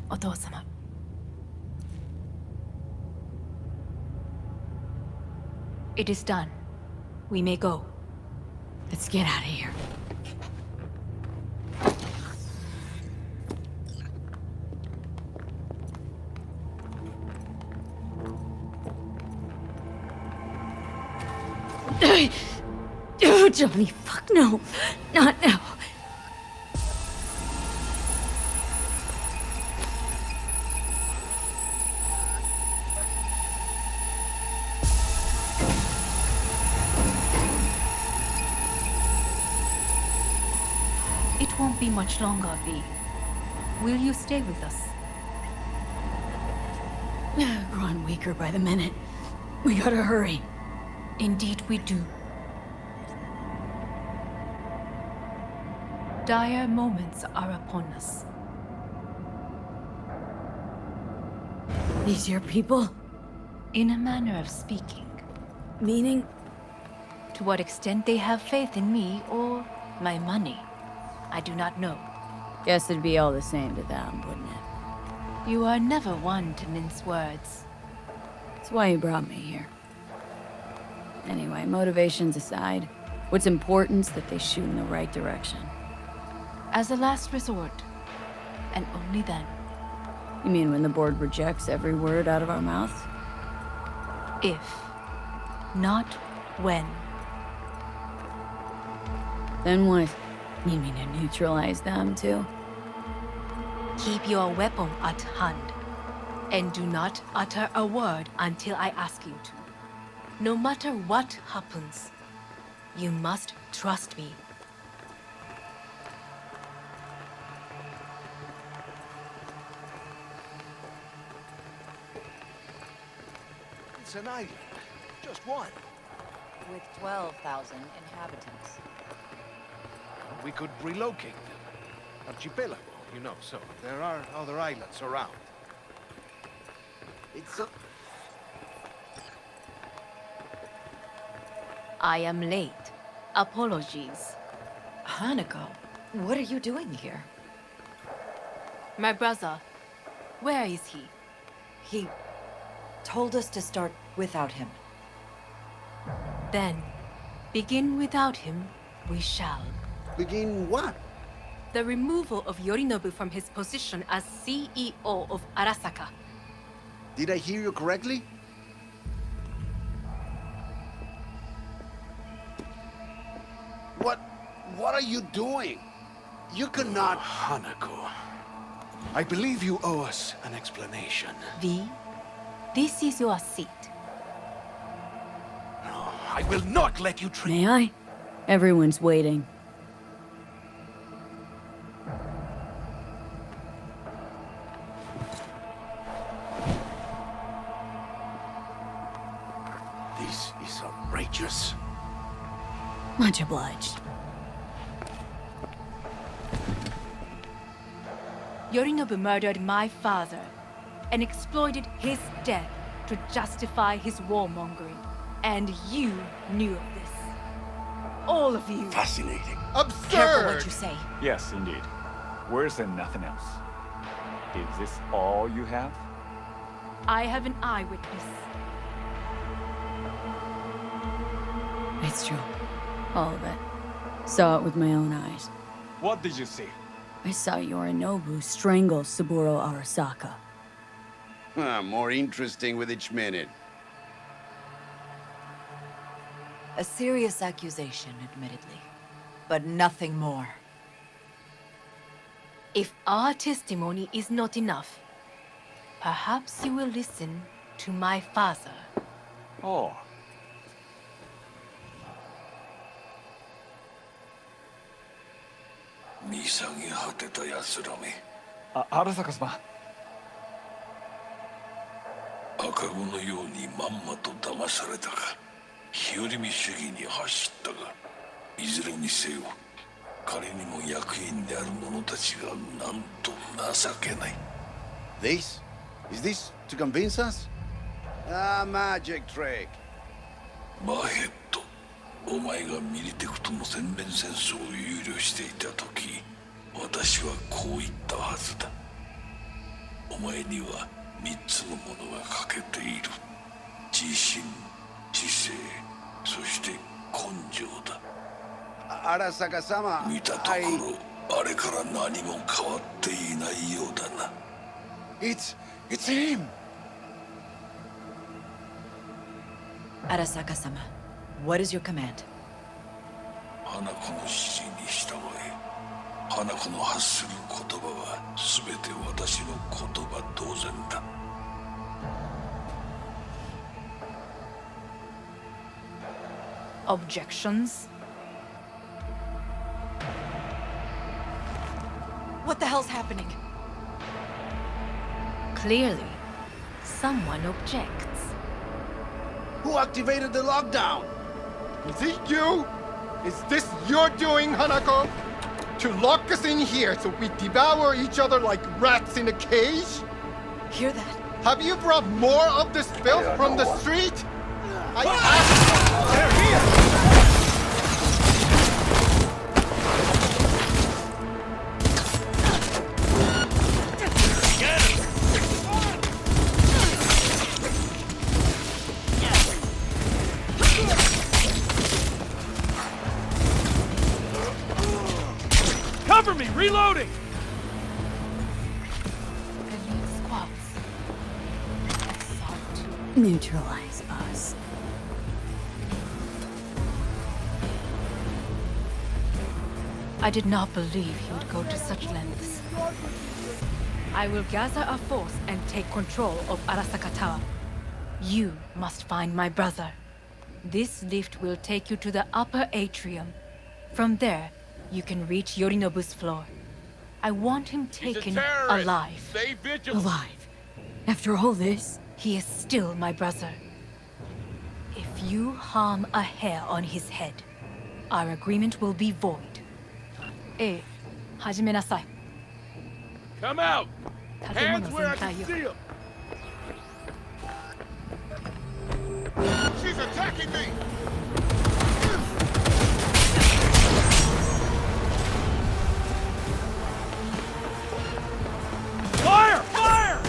お父様。It is done. We may go. Let's get out of here. Oh, Johnny, fuck no. Not now. It won't be much longer, V. Will you stay with us? Growing weaker by the minute. We gotta hurry. Indeed we do. Dire moments are upon us. These your people? In a manner of speaking. Meaning? To what extent they have faith in me or my money, I do not know. Guess it'd be all the same to them, wouldn't it? You are never one to mince words. That's why you brought me here. Anyway, motivations aside, what's important's that they shoot in the right direction. As a last resort, and only then. You mean when the board rejects every word out of our mouths? If, not when. Then what? You mean to neutralize them, too? Keep your weapon at hand, and do not utter a word until I ask you to. No matter what happens, you must trust me. It's an island. Just one. With 12,000 inhabitants. We could relocate them. Archipelago, you know, so there are other islands around. It's a... I am late. Apologies. Hanako, what are you doing here? My brother, where is he? He told us to start without him. Then, begin without him, we shall. Begin what? The removal of Yorinobu from his position as CEO of Arasaka. Did I hear you correctly? What are you doing? You cannot... Hanako, I believe you owe us an explanation. V, this is your seat. No, I will not let you treat... May I? Everyone's waiting. This is outrageous. Much obliged. Yorinobu murdered my father and exploited his death to justify his warmongering. And you knew of this. All of you. Fascinating. Absurd! Careful what you say. Yes, indeed. Where's there nothing else? Is this all you have? I have an eyewitness. It's true. All of it. Saw it with my own eyes. What did you see? I saw Yorinobu strangle Saburo Arasaka. More interesting with each minute. A serious accusation, admittedly. But nothing more. If our testimony is not enough, perhaps you will listen to my father. Oh. Arasaka-sama. 赤子のようにまんまと騙されたか、日和見主義に走ったが、いずれにせよ彼にも役員である者たちがなんと情けない。 This? Is this to convince us? Ah, magic trick. マーヘッド、お前がミリテクとの全面戦争を憂慮していた時、私はこう言ったはずだ。お前には3つのものが欠けている。自信、知性、そして根性だ。Arasaka-sama, 見たところ、あれから何も変わっていないようだな。It's him! Arasaka-sama, what is your command? 花子の指示に従え。花子の発する言葉は全て私の言葉同然だ。Objections? What the hell's happening? Clearly, someone objects. Who activated the lockdown? Is it you? Is this your doing, Hanako? To lock us in here so we devour each other like rats in a cage? Hear that? Have you brought more of this filth from the street? I asked... They're here! Cover me! Reloading! Elite squads. Assault. Neutralize us. I did not believe he would go to such lengths. I will gather a force and take control of Arasaka Tower. You must find my brother. This lift will take you to the upper atrium. From there, you can reach Yorinobu's floor. I want him taken alive. Stay vigilant. Alive? After all this? He is still my brother. If you harm a hair on his head, our agreement will be void. Hajime nasai. Come out! Hands where I can see them! She's attacking me! Fire! Fire!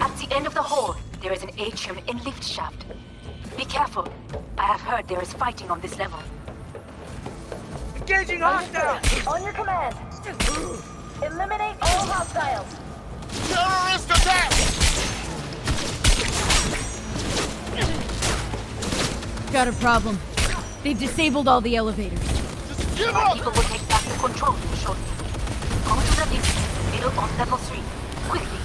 At the end of the hall, there is an atrium and lift shaft. Be careful. I have heard there is fighting on this level. Engaging hostiles! On your command. Eliminate all hostiles. Terrorist attack! Got a problem. They've disabled all the elevators. Give My up! people will take back the control room shortly. Go to the lift, middle on level 3. Quickly.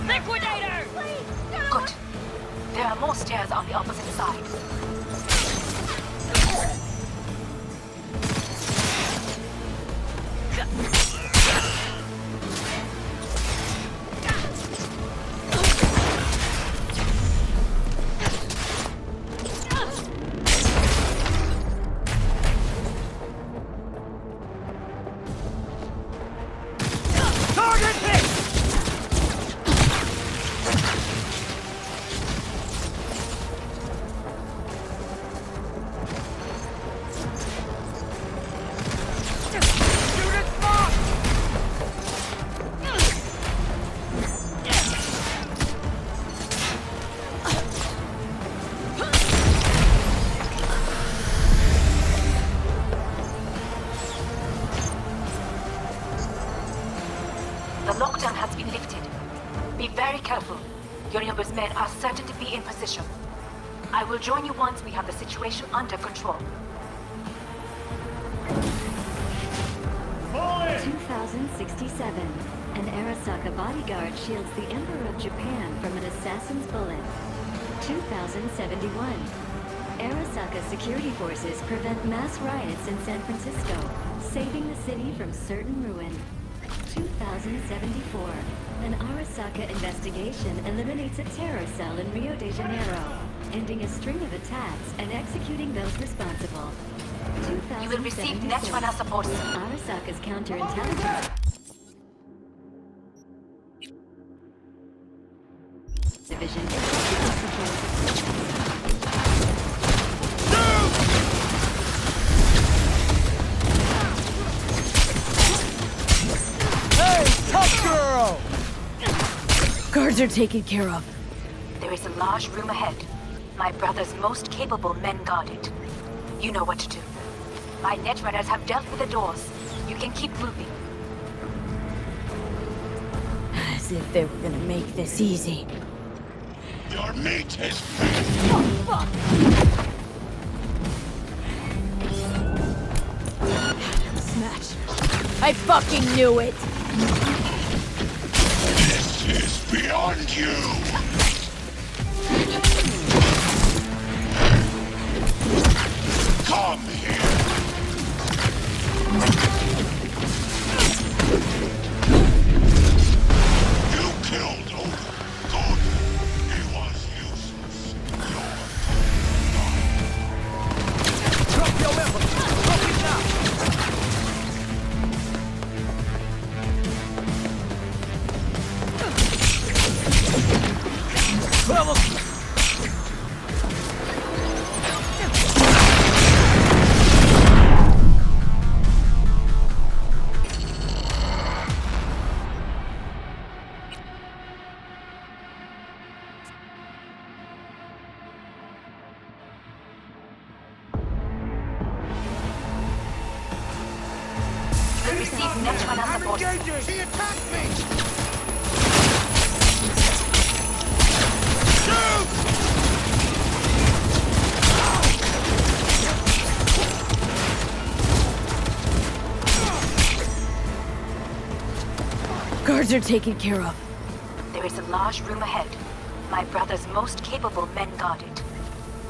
Liquidator! Good. There are more stairs on the opposite side. Target hit! Shoot at spot! The lockdown has been lifted. Be very careful. Yorinobu's men are certain to be in position. I will join you once we have the situation under control. 2067. An Arasaka bodyguard shields the Emperor of Japan from an assassin's bullet. 2071. Arasaka security forces prevent mass riots in San Francisco, saving the city from certain ruin. 2074. An Arasaka investigation eliminates a terror cell in Rio de Janeiro, ending a string of attacks and executing those responsible. You will receive Netwana support. Arasaka's counterintelligence division executive support. Hey, tough girl! Guards are taken care of. There is a large room ahead. My brother's most capable men guard it. You know what to do. My netrunners have dealt with the doors. You can keep moving. As if they were gonna make this easy. Your mate has Smash. I fucking knew it! This is beyond you! Come here! You killed Oda. Good. He was useless. Drop your weapon! Drop it now! Vamos! You will receive Netwana support. She attacked me! Guards are taken care of. There is a large room ahead. My brother's most capable men guard it.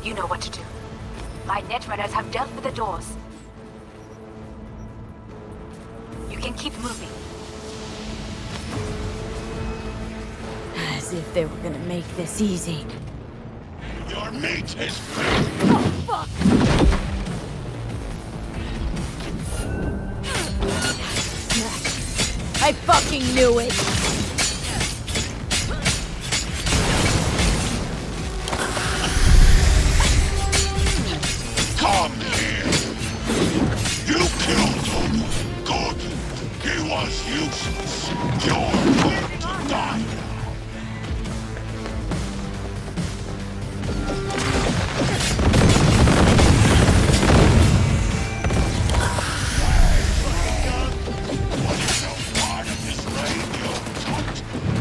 You know what to do. My netrunners have dealt with the doors. You can keep moving. As if they were gonna make this easy. Your mate has Oh, fuck! Smash. I fucking knew it! Come here! You killed him! Good! He was useless! You're going to die now!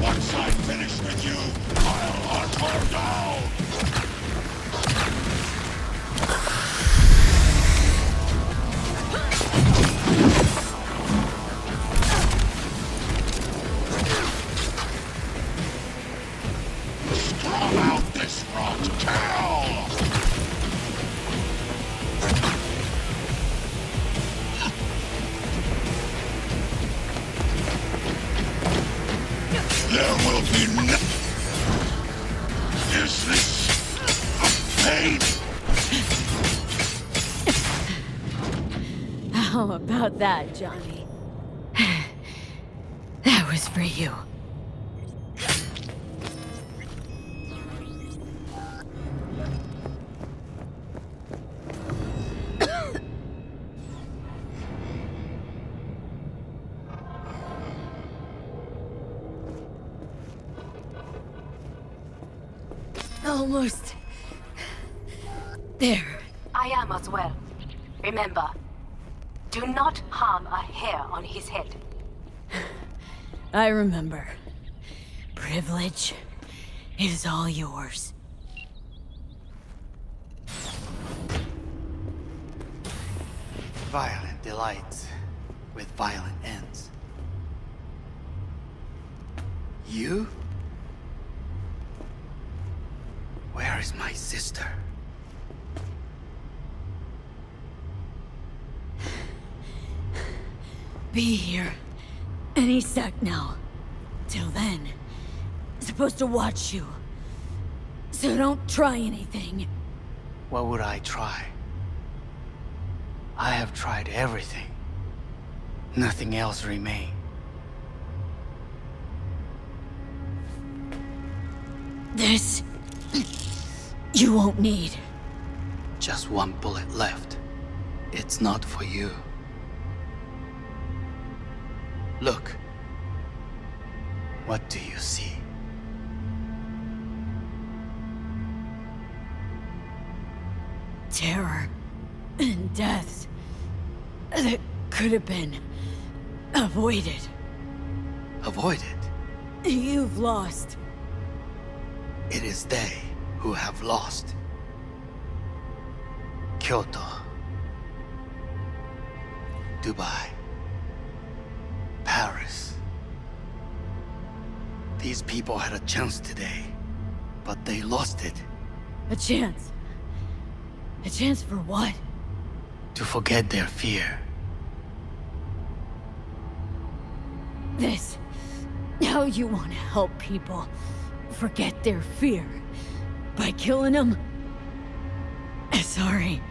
Once I finish with you, I'll hunt her down! Scrub out this rot tail! There will be no... Is this a pain? How about that, Johnny? That was for you. Almost there. I am as well. Remember, do not harm a hair on his head. I remember. Privilege is all yours. Violent delights with violent ends. You? Where is my sister? Be here any sec now. Till then, I'm supposed to watch you. So don't try anything. What would I try? I have tried everything. Nothing else remains. This... you won't need. Just one bullet left. It's not for you. Look. What do you see? Terror and death that could have been avoided. Avoided? You've lost. It is they who have lost. Kyoto. Dubai. Paris. These people had a chance today, but they lost it. A chance? A chance for what? To forget their fear. This... how you want to help people forget their fear? By killing them? Sorry.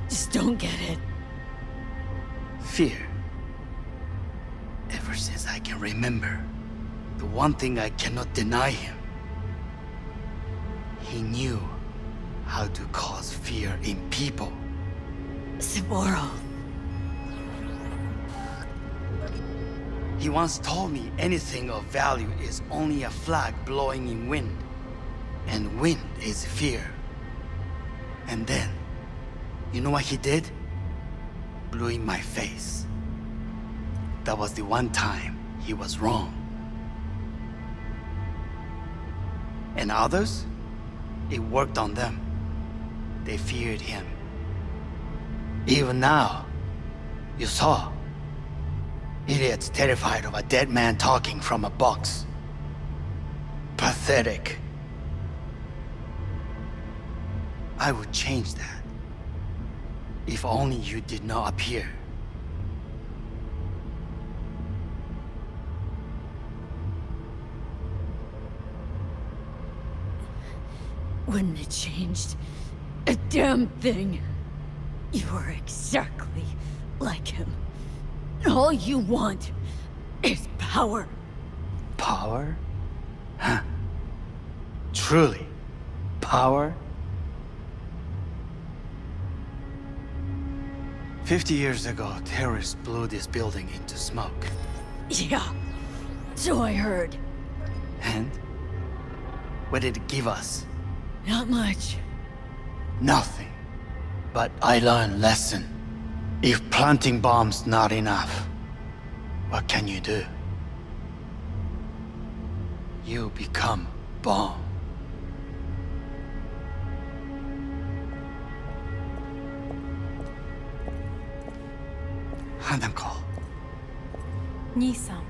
Just don't get it. Fear. Ever since I can remember, the one thing I cannot deny him. He knew how to cause fear in people. Saburo. He once told me anything of value is only a flag blowing in wind. And wind is fear. And then, you know what he did? Blew in my face. That was the one time he was wrong. And others? It worked on them. They feared him. Even now, you saw. Idiots terrified of a dead man talking from a box. Pathetic. I would change that. If only you did not appear. Wouldn't have changed a damn thing. You were exactly like him. All you want is power. Power? Huh. Truly, power? 50 years ago, terrorists blew this building into smoke. Yeah, so I heard. And? What did it give us? Not much. Nothing. But I learned lesson. If planting bombs not enough, what can you do? You become bomb. Hanako. 兄さん。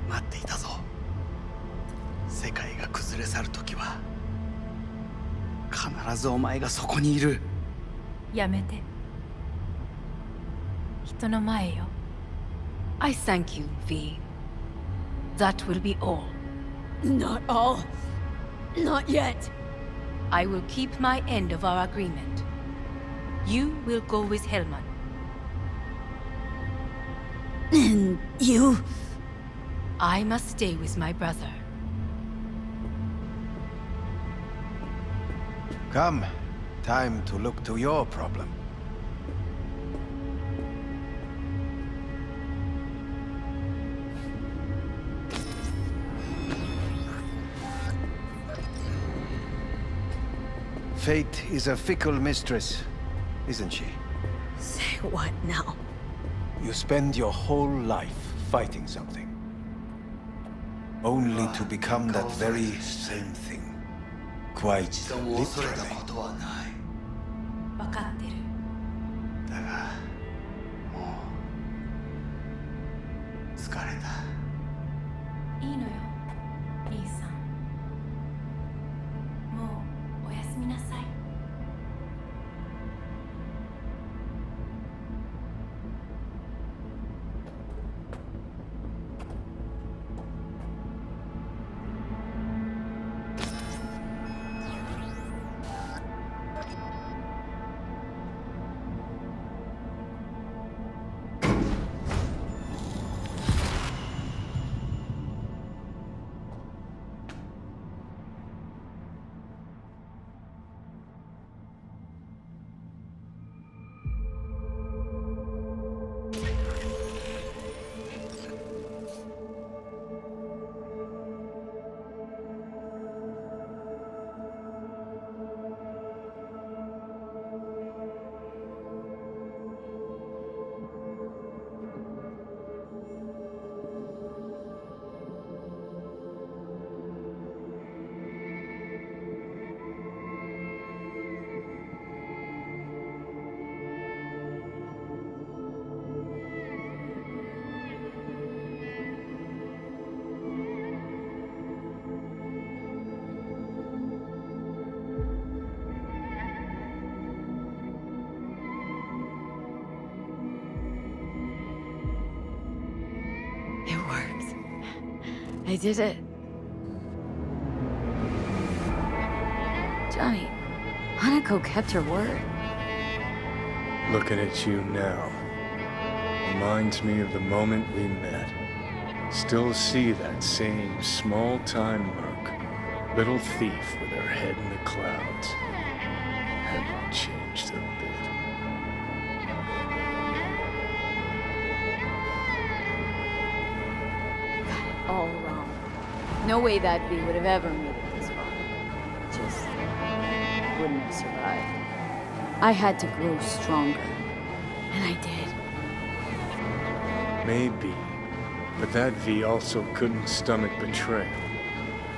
待っていたぞ。世界が崩れ去る時は必ずお前がそこにいる。やめて。人の前よ。I thank you, V. That will be all. Not all. Not yet. I will keep my end of our agreement. You will go with Hellman. And you? I must stay with my brother. Come. Time to look to your problem. Fate is a fickle mistress, isn't she? Say what now? You spend your whole life fighting something. Only to become that very same thing. Quite literally. 分かってる。だが、もう疲れた。いいのよ、兄さん。もうおやすみなさい。It worked. I did it. Johnny, Hanako kept her word. Looking at you now reminds me of the moment we met. Still see that same small-time merc, little thief with her head in the clouds. Haven't changed a bit. All wrong. No way that V would have ever made it this far. Just wouldn't have survived. I had to grow stronger. And I did. Maybe. But that V also couldn't stomach betrayal.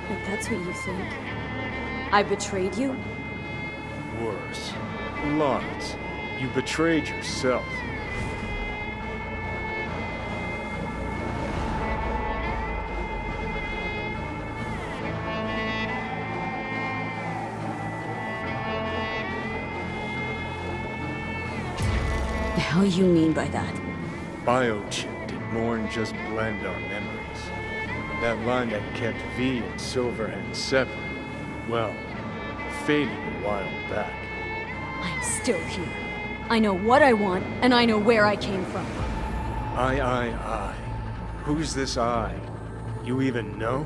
But that's what you think? I betrayed you? Worse. Lots. You betrayed yourself. The hell you mean by that? Biochip did more than just blend our memories. That line that kept V and Silverhand separate, well, faded a while back. I'm still here. I know what I want, and I know where I came from. I. Who's this I? You even know?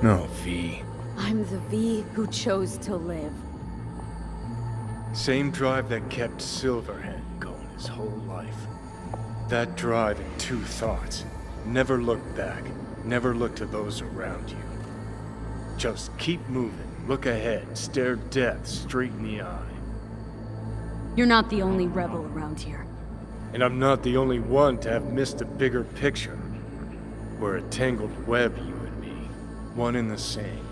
No, V. I'm the V who chose to live. Same drive that kept Silverhand going his whole life. That drive and two thoughts. Never look back. Never look to those around you. Just keep moving. Look ahead. Stare death straight in the eye. You're not the only rebel around here. And I'm not the only one to have missed a bigger picture. We're a tangled web, you and me. One and the same.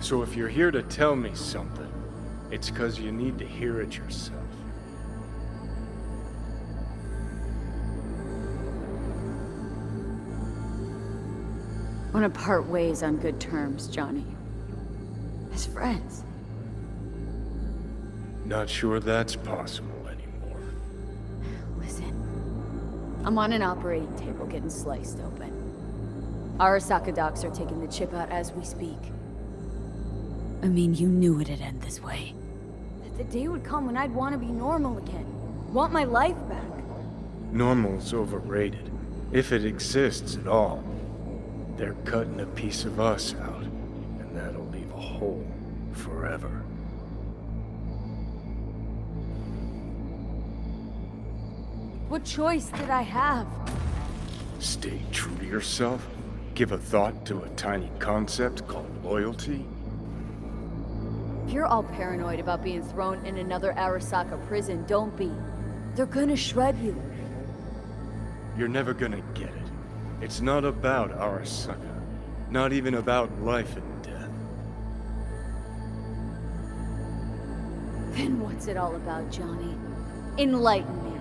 So if you're here to tell me something, it's 'cause you need to hear it yourself. Want to part ways on good terms, Johnny. As friends. Not sure that's possible anymore. Listen. I'm on an operating table getting sliced open. Arasaka docs are taking the chip out as we speak. I mean, you knew it'd end this way. That the day would come when I'd want to be normal again. Want my life back. Normal's overrated. If it exists at all. They're cutting a piece of us out, and that'll leave a hole forever. What choice did I have? Stay true to yourself? Give a thought to a tiny concept called loyalty? If you're all paranoid about being thrown in another Arasaka prison, don't be. They're gonna shred you. You're never gonna get it. It's not about Arasaka. Not even about life and death. Then what's it all about, Johnny? Enlighten me.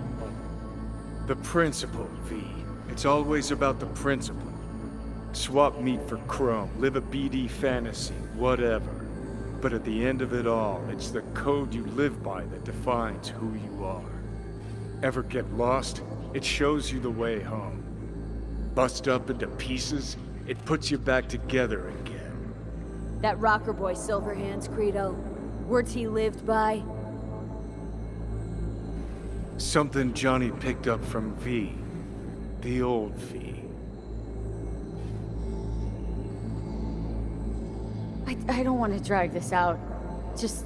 The principle, V. It's always about the principle. Swap meat for chrome, live a BD fantasy, whatever. But at the end of it all, it's the code you live by that defines who you are. Ever get lost? It shows you the way home. Bust up into pieces, it puts you back together again. That rocker boy Silverhand's credo. Words he lived by. Something Johnny picked up from V. The old V. I don't want to drag this out. Just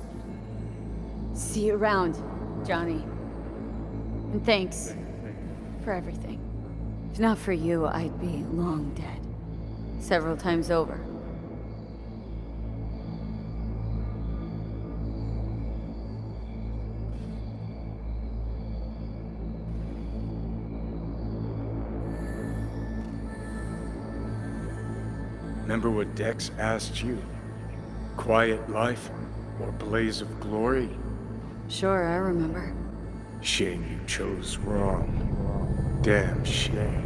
see you around, Johnny. And thanks for everything. If not for you, I'd be long dead. Several times over. Remember what Dex asked you? Quiet life or blaze of glory? Sure, I remember. Shame you chose wrong. Damn shame.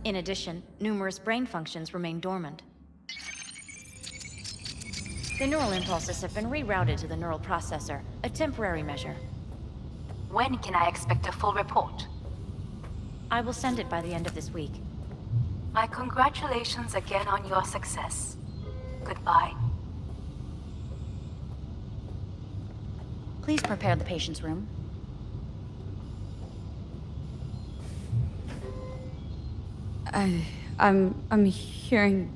In addition, numerous brain functions remain dormant. The neural impulses have been rerouted to the neural processor, a temporary measure. When can I expect a full report? I will send it by the end of this week. My congratulations again on your success. Goodbye. Please prepare the patient's room. I'm hearing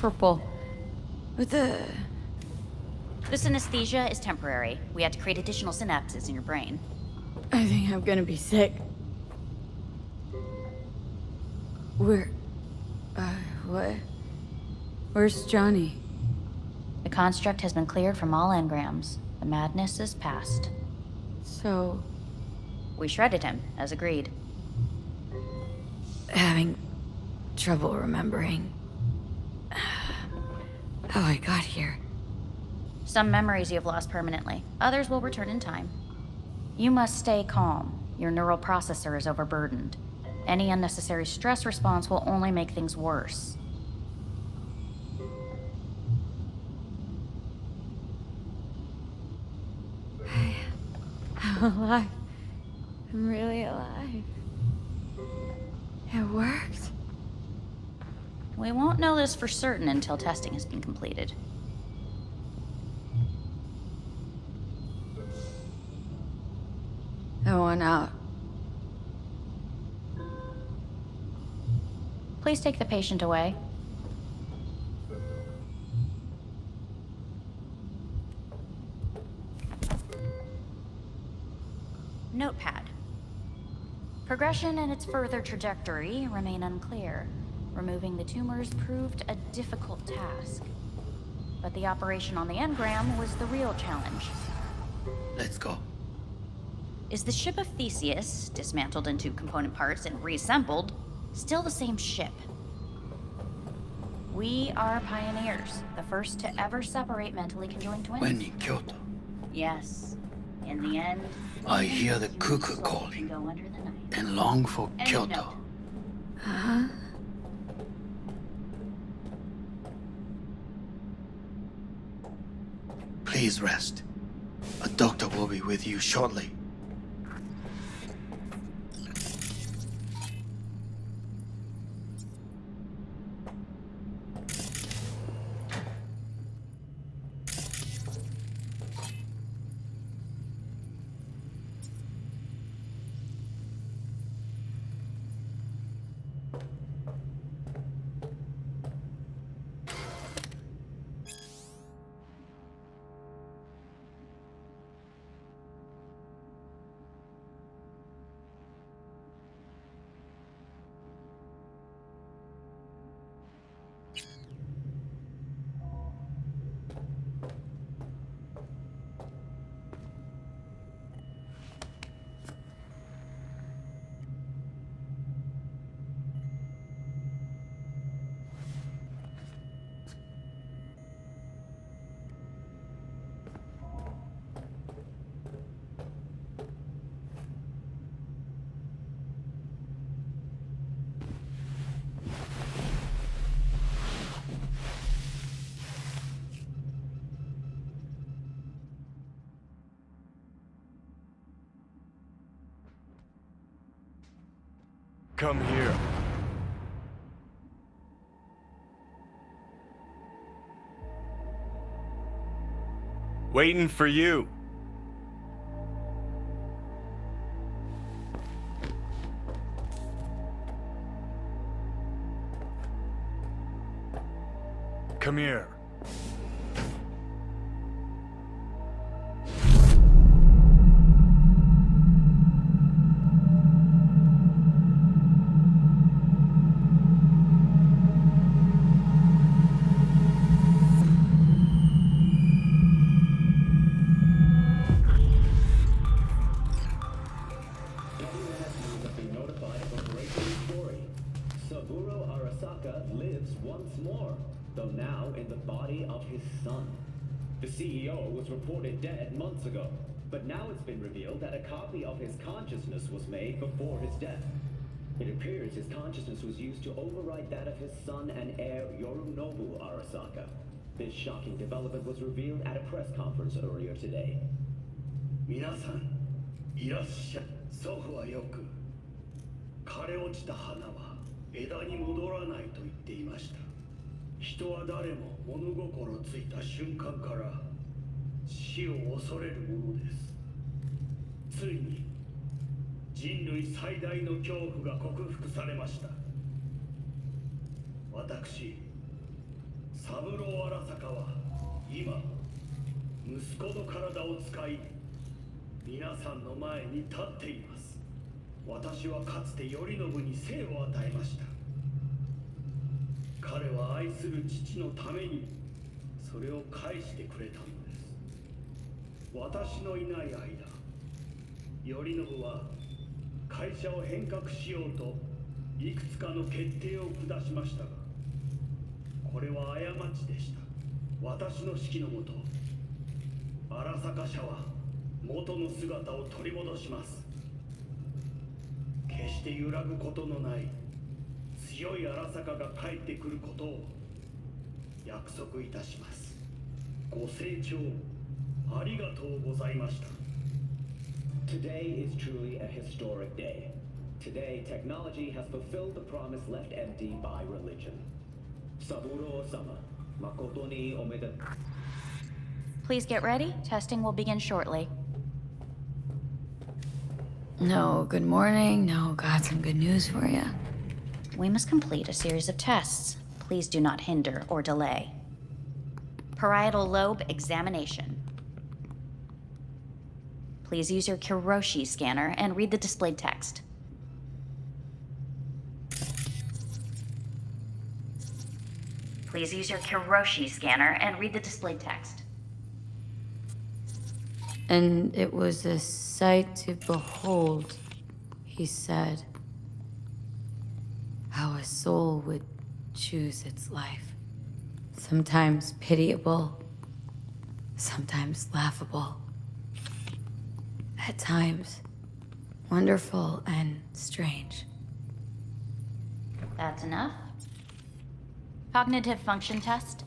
purple. What the... This anesthesia is temporary. We had to create additional synapses in your brain. I think I'm gonna be sick. What? Where's Johnny? The construct has been cleared from all engrams. The madness is past. So... We shredded him, as agreed. Having trouble remembering how I got here. Some memories you have lost permanently. Others will return in time. You must stay calm. Your neural processor is overburdened. Any unnecessary stress response will only make things worse. I'm alive. I'm really alive. It worked. We won't know this for certain until testing has been completed. I want out. Please take the patient away. Notepad. Progression and its further trajectory remain unclear. Removing the tumors proved a difficult task. But the operation on the engram was the real challenge. Let's go. Is the ship of Theseus, dismantled into component parts and reassembled, still the same ship? We are pioneers, the first to ever separate mentally conjoined twins. When in Kyoto, Yes. In the end, I hear the cuckoo calling go under the night. and long for End Kyoto. note. Huh? Please rest. A doctor will be with you shortly. Come here. Waiting for you. Come here. The CEO was reported dead months ago, but now it's been revealed that a copy of his consciousness was made before his death. It appears his consciousness was used to override that of his son and heir Yorinobu Arasaka. This shocking development was revealed at a press conference earlier today. 皆さん、いらっしゃい。祖父はよく、枯れ落ちた花は枝に戻らないと言っていました。人は誰も物心ついた瞬間から死を恐れるものです。ついに人類最大の恐怖が克服されました。私、三郎荒坂は今息子の体を使い皆さんの前に立っています。私はかつて頼信に生を与えました。彼は愛する父のためにそれを返してくれたのです。私のいない間、頼信は会社を変革しようといくつかの決定を下しましたが、これは過ちでした。私の指揮のもと、荒坂社は元の姿を取り戻します。決しして揺らぐことのない強い荒坂が帰ってくることを約束いたします。ご清聴ありがとうございました。Today is truly a historic day. Today, technology has fulfilled the promise left empty by religion. Saburo-sama, makoto ni omedetou. Please get ready. Testing will begin shortly. No, good morning. No, got some good news for you. We must complete a series of tests. Please do not hinder or delay. Parietal lobe examination. Please use your Kiroshi scanner and read the displayed text. Please use your Kiroshi scanner and read the displayed text. And it was a sight to behold, he said. How a soul would choose its life. Sometimes pitiable, sometimes laughable. At times, wonderful and strange. That's enough. Cognitive function test.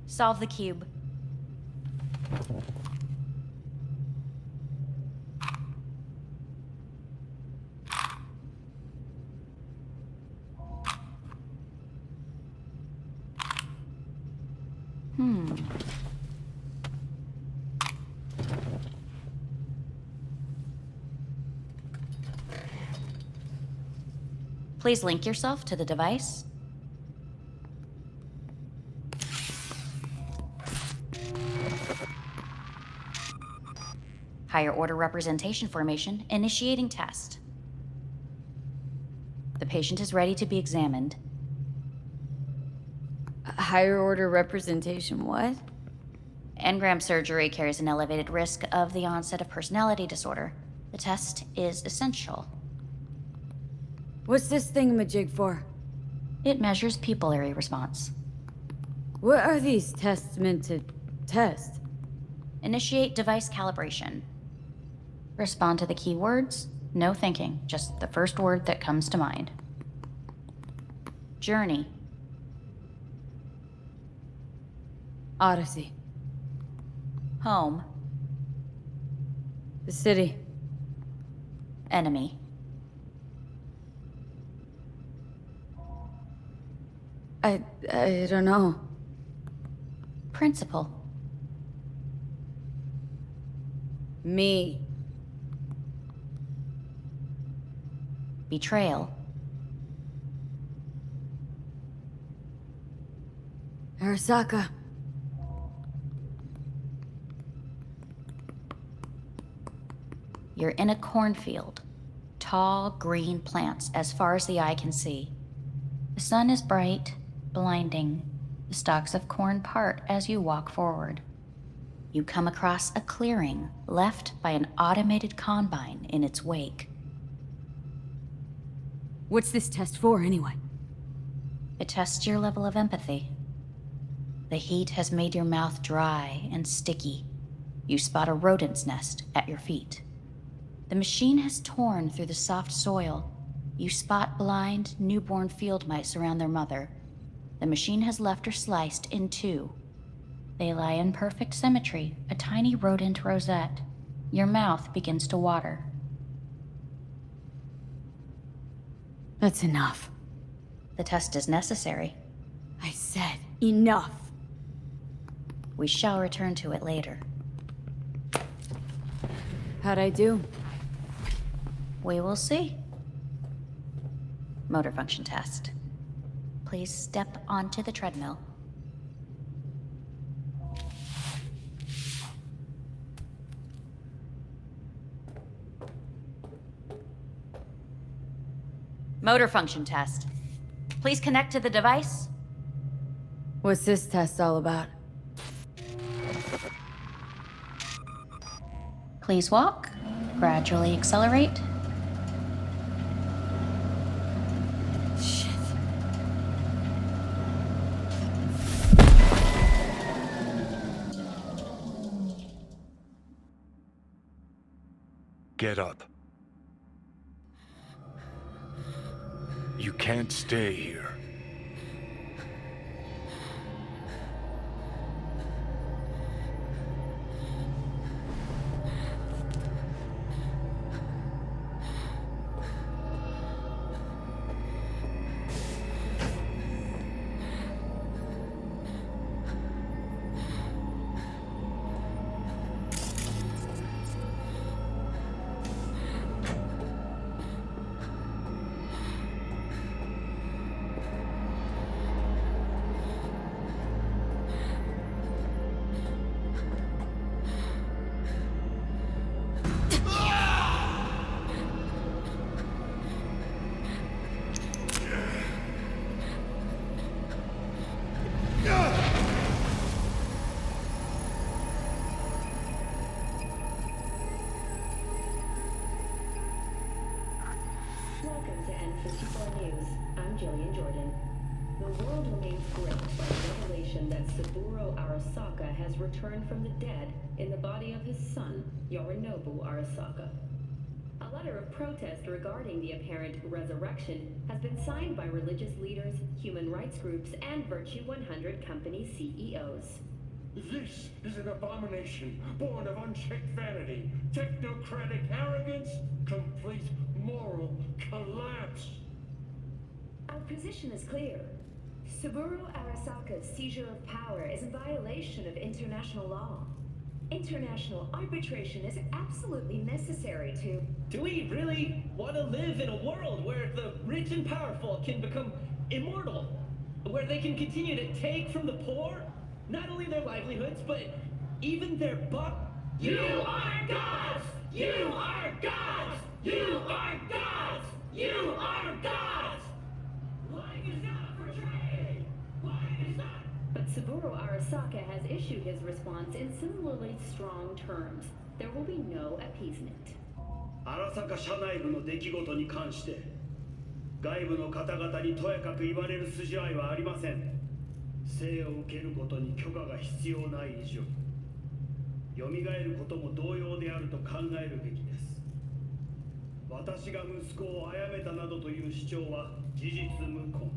Solve the cube. Please link yourself to the device. Higher order representation formation, initiating test. The patient is ready to be examined. Higher order representation, what? Engram surgery carries an elevated risk of the onset of personality disorder. The test is essential. What's this thingamajig for? It measures pupillary response. What are these tests meant to test? Initiate device calibration. Respond to the keywords. No thinking, just the first word that comes to mind. Journey. Odyssey. Home. The city. Enemy. I don't know. Principal. Me. Betrayal. Arasaka. You're in a cornfield. Tall, green plants as far as the eye can see. The sun is bright, blinding. The stalks of corn part as you walk forward. You come across a clearing left by an automated combine in its wake. What's this test for, anyway? It tests your level of empathy. The heat has made your mouth dry and sticky. You spot a rodent's nest at your feet. The machine has torn through the soft soil. You spot blind, newborn field mice around their mother. The machine has left her sliced in two. They lie in perfect symmetry, a tiny rodent rosette. Your mouth begins to water. That's enough. The test is necessary. I said enough. We shall return to it later. How'd I do? We will see. Motor function test. Please step onto the treadmill. Motor function test. Please connect to the device. What's this test all about? Please walk. Gradually accelerate. Shit. Get up. You can't stay here. Welcome to N54 News. I'm Jillian Jordan. The world remains gripped by the revelation that Saburo Arasaka has returned from the dead in the body of his son, Yorinobu Arasaka. A letter of protest regarding the apparent resurrection has been signed by religious leaders, human rights groups, and Virtue 100 company CEOs. This is an abomination born of unchecked vanity, technocratic arrogance, complete moral collapse. Our position is clear. Saburo Arasaka's seizure of power is in violation of international law. International arbitration is absolutely necessary to... Do we really want to live in a world where the rich and powerful can become immortal? Where they can continue to take from the poor? Not only their livelihoods, but even their You are gods! You are gods! You are gods! You are gods! Life is not portrayed! Life is not... But Saburo Arasaka has issued his response in similarly strong terms. There will be no appeasement. 荒坂社内部の出来事に関して外部の方々にとやかく言われる筋合いはありません。生を受けることに許可が必要ない以上、蘇ることも同様であると考えるべきです。私が息子を殺めたなどという主張は事実無根。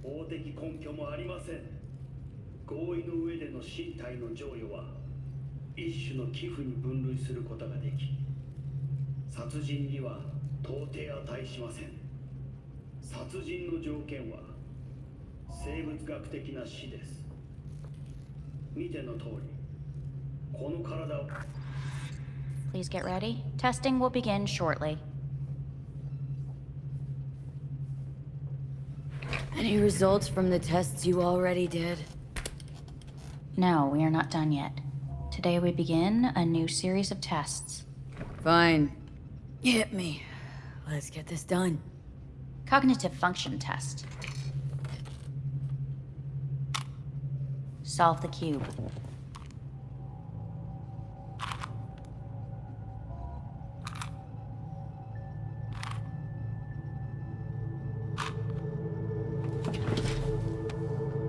法的根拠もありません。合意の上での身体の贈与は一種の寄付に分類することができ、殺人には到底値しません。殺人の条件は生物学的な死です。見ての通り、この体を Please get ready. Testing will begin shortly. Any results from the tests you already did? No, we are not done yet. Today we begin a new series of tests. Fine. Hit me. Let's get this done. Cognitive function test. Solve the cube.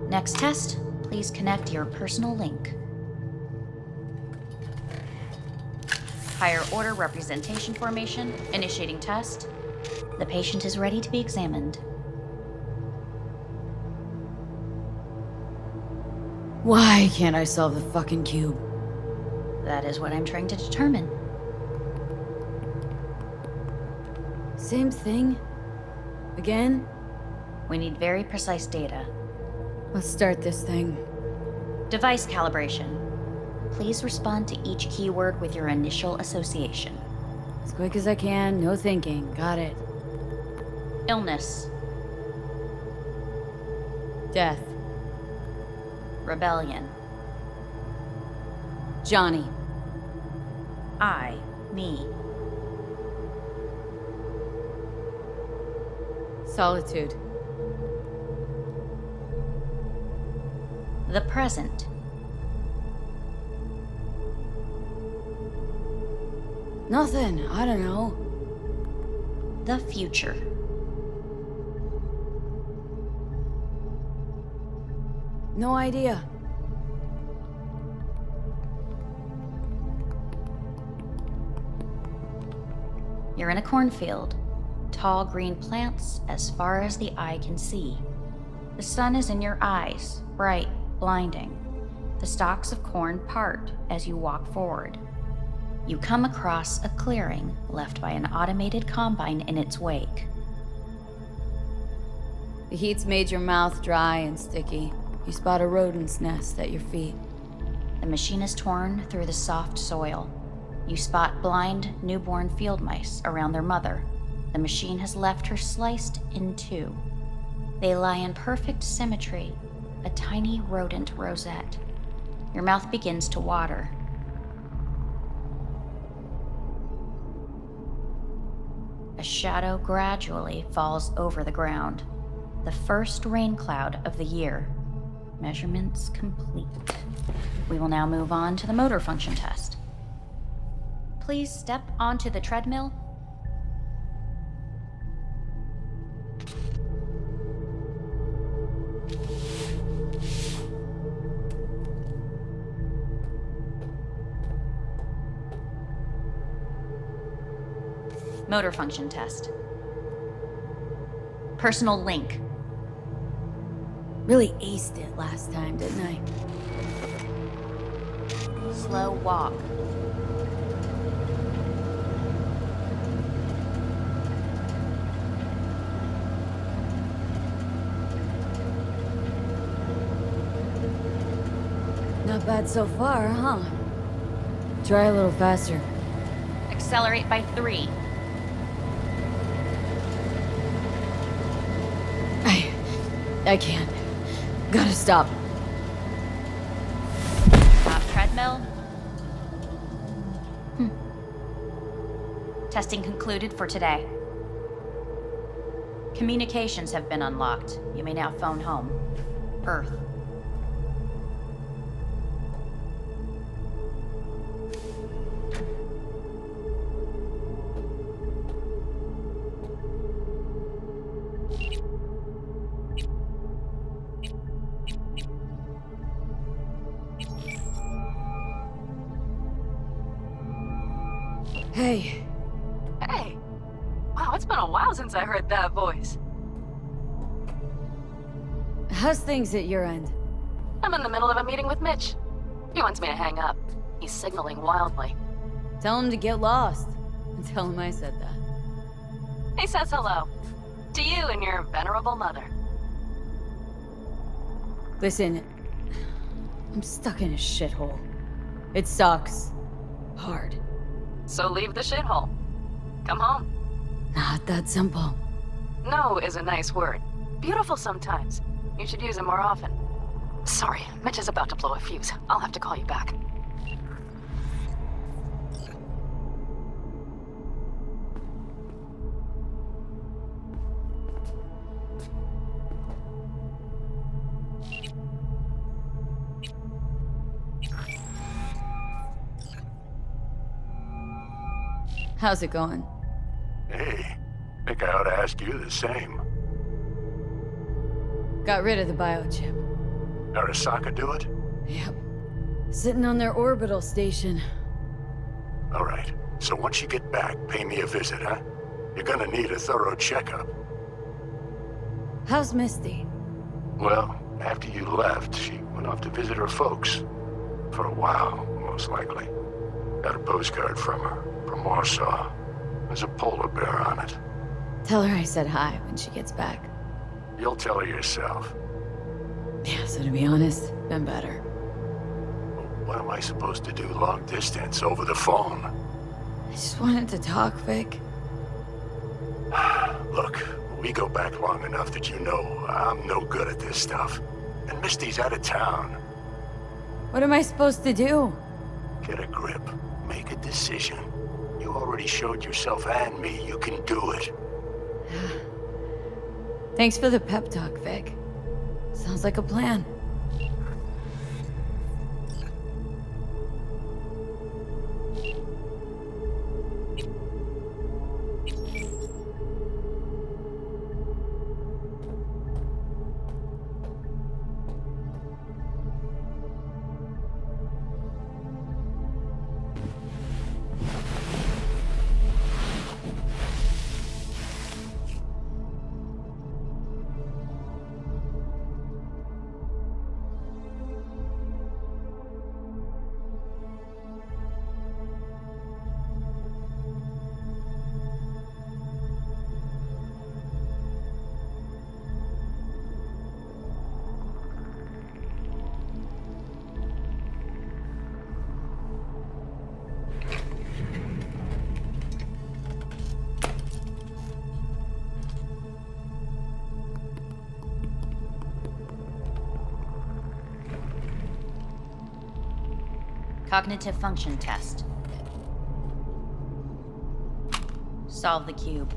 Next test, please connect your personal link. Higher order representation formation, initiating test. The patient is ready to be examined. Why can't I solve the fucking cube? That is what I'm trying to determine. Same thing? Again? We need very precise data. Let's start this thing. Device calibration. Please respond to each keyword with your initial association. As quick as I can, no thinking. Got it. Illness. Death. Rebellion. Johnny. I. Me. Solitude. The present. Nothing. I don't know. The future. No idea. You're in a cornfield. Tall green plants as far as the eye can see. The sun is in your eyes, bright, blinding. The stalks of corn part as you walk forward. You come across a clearing left by an automated combine in its wake. The heat's made your mouth dry and sticky. You spot a rodent's nest at your feet. The machine is torn through the soft soil. You spot blind, newborn field mice around their mother. The machine has left her sliced in two. They lie in perfect symmetry, a tiny rodent rosette. Your mouth begins to water. A shadow gradually falls over the ground. The first rain cloud of the year. Measurements complete. We will now move on to the motor function test. Please step onto the treadmill. Motor function test. Personal link. Really aced it last time, didn't I? Slow walk. Not bad so far, huh? Try a little faster. Accelerate by 3. I can't. Gotta stop. Stop treadmill. Testing concluded for today. Communications have been unlocked. You may now phone home. Earth. Hey. Hey. Wow, it's been a while since I heard that voice. How's things at your end? I'm in the middle of a meeting with Mitch. He wants me to hang up. He's signaling wildly. Tell him to get lost. And tell him I said that. He says hello. To you and your venerable mother. Listen, I'm stuck in a shithole. It sucks. Hard. So leave the shithole. Come home. Not that simple. No is a nice word. Beautiful sometimes. You should use it more often. Sorry, Mitch is about to blow a fuse. I'll have to call you back. How's it going? Hey, think I ought to ask you the same. Got rid of the biochip. Arasaka do it? Yep. Sitting on their orbital station. All right, so once you get back, pay me a visit, huh? You're gonna need a thorough checkup. How's Misty? Well, after you left, she went off to visit her folks. For a while, most likely. Got a postcard from her, from Warsaw. There's a polar bear on it. Tell her I said hi when she gets back. You'll tell her yourself. Yeah, so to be honest, been better. What am I supposed to do long distance over the phone? I just wanted to talk, Vic. Look, we go back long enough that you know I'm no good at this stuff. And Misty's out of town. What am I supposed to do? Get a grip. Make a decision. You already showed yourself and me you can do it. Thanks for the pep talk, Vic. Sounds like a plan. Cognitive function test. Solve the cube.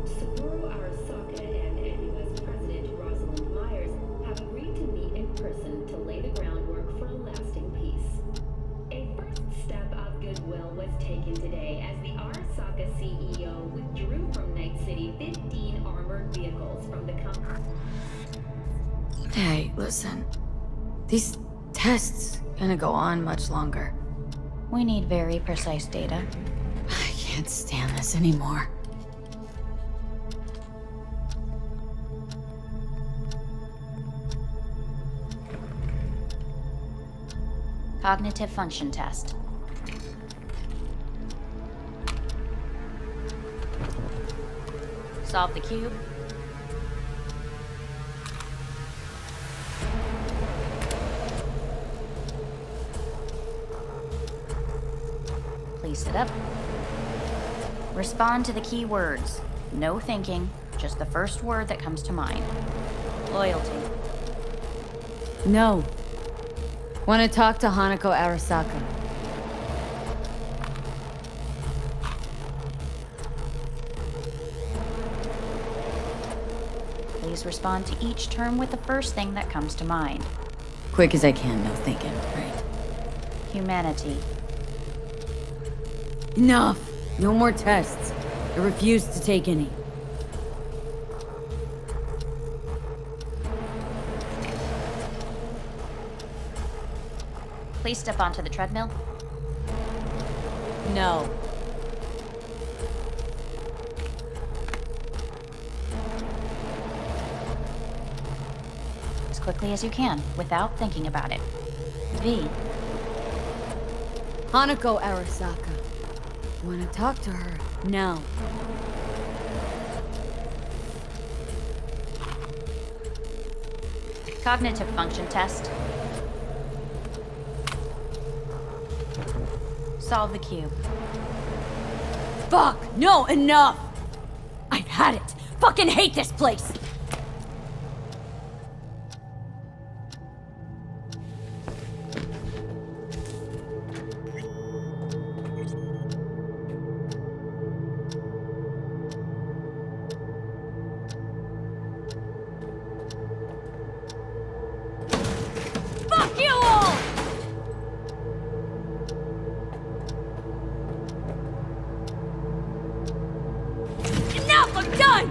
Saburo Arasaka and NUS President Rosalind Myers have agreed to meet in person to lay the groundwork for a lasting peace. A first step of goodwill was taken today as the Arasaka CEO withdrew from Night City 15 armored vehicles from the company. Hey, listen. These tests gonna go on much longer. We need very precise data. I can't stand this anymore. Cognitive function test. Solve the cube. Please sit up. Respond to the key words. No thinking, just the first word that comes to mind. Loyalty. No. Want to talk to Hanako Arasaka. Please respond to each term with the first thing that comes to mind. Quick as I can, no thinking, right? Humanity. Enough! No more tests. I refuse to take any. Please step onto the treadmill. No. As quickly as you can, without thinking about it. V. Hanako Arasaka. Want to talk to her now. Cognitive function test. Solve the cube. Fuck! No, enough! I've had it! Fucking hate this place! Fuck you all! Enough! I'm done!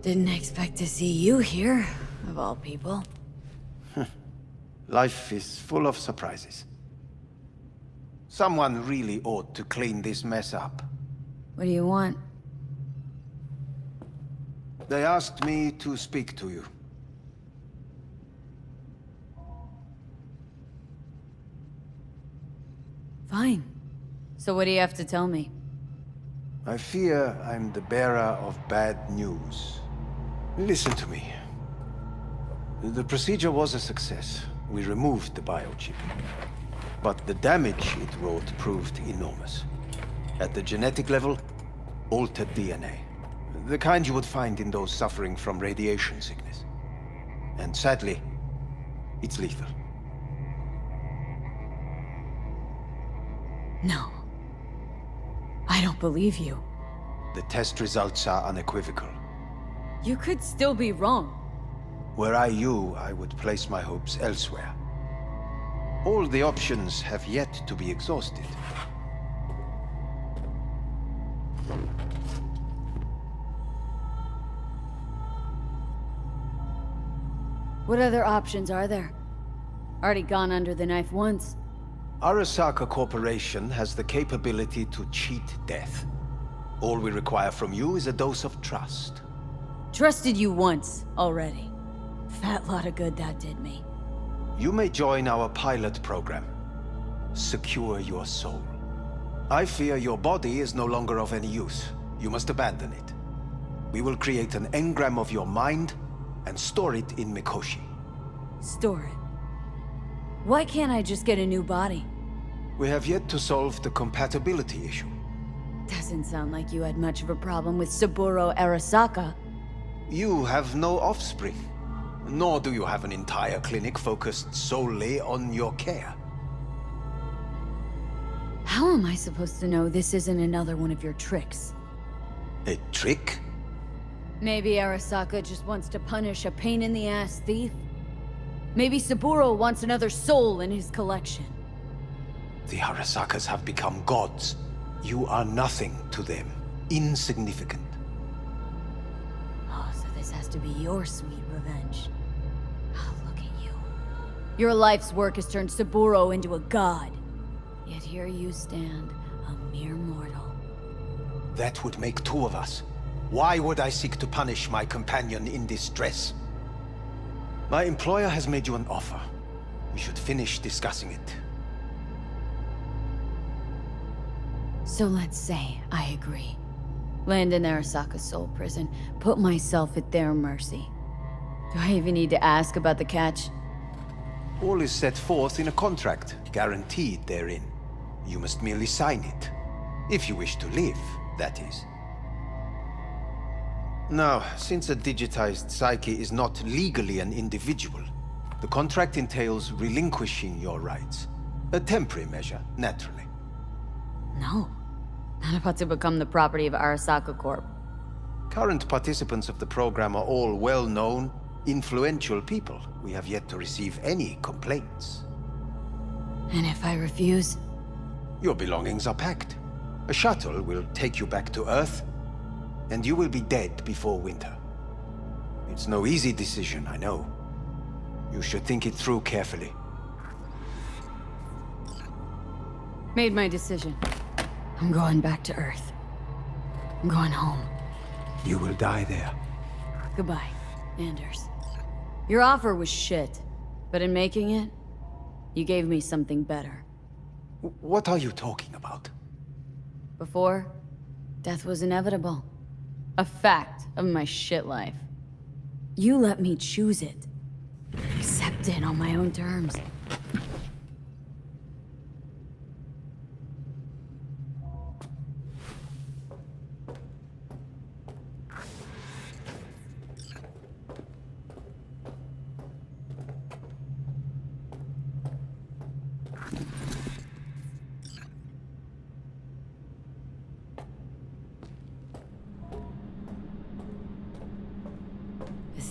Didn't expect to see you here, of all people. Life is full of surprises. Someone really ought to clean this mess up. What do you want? They asked me to speak to you. Fine. So what do you have to tell me? I fear I'm the bearer of bad news. Listen to me. The procedure was a success. We removed the biochip. But the damage it wrought proved enormous. At the genetic level, altered DNA. The kind you would find in those suffering from radiation sickness. And sadly, it's lethal. No. I don't believe you. The test results are unequivocal. You could still be wrong. Were I you, I would place my hopes elsewhere. All the options have yet to be exhausted. What other options are there? Already gone under the knife once. Arasaka Corporation has the capability to cheat death. All we require from you is a dose of trust. Trusted you once, already. Fat lot of good that did me. You may join our pilot program. Secure your soul. I fear your body is no longer of any use. You must abandon it. We will create an engram of your mind and store it in Mikoshi. Store it? Why can't I just get a new body? We have yet to solve the compatibility issue. Doesn't sound like you had much of a problem with Saburo Arasaka. You have no offspring. Nor do you have an entire clinic focused solely on your care. How am I supposed to know this isn't another one of your tricks? A trick? Maybe Arasaka just wants to punish a pain-in-the-ass thief? Maybe Saburo wants another soul in his collection. The Arasakas have become gods. You are nothing to them. Insignificant. Oh, so this has to be your sweet revenge. Oh, look at you. Your life's work has turned Saburo into a god. Yet here you stand, a mere mortal. That would make two of us. Why would I seek to punish my companion in distress? My employer has made you an offer. We should finish discussing it. So let's say I agree. Land in Arasaka's soul prison, put myself at their mercy. Do I even need to ask about the catch? All is set forth in a contract, guaranteed therein. You must merely sign it. If you wish to live, that is. Now, since a digitized psyche is not legally an individual, the contract entails relinquishing your rights. A temporary measure, naturally. No. Not about to become the property of Arasaka Corp. Current participants of the program are all well-known, influential people. We have yet to receive any complaints. And if I refuse? Your belongings are packed. A shuttle will take you back to Earth, and you will be dead before winter. It's no easy decision, I know. You should think it through carefully. Made my decision. I'm going back to Earth. I'm going home. You will die there. Goodbye, Anders. Your offer was shit, but in making it, you gave me something better. What are you talking about? Before, death was inevitable. A fact of my shit life. You let me choose it. Accept it on my own terms.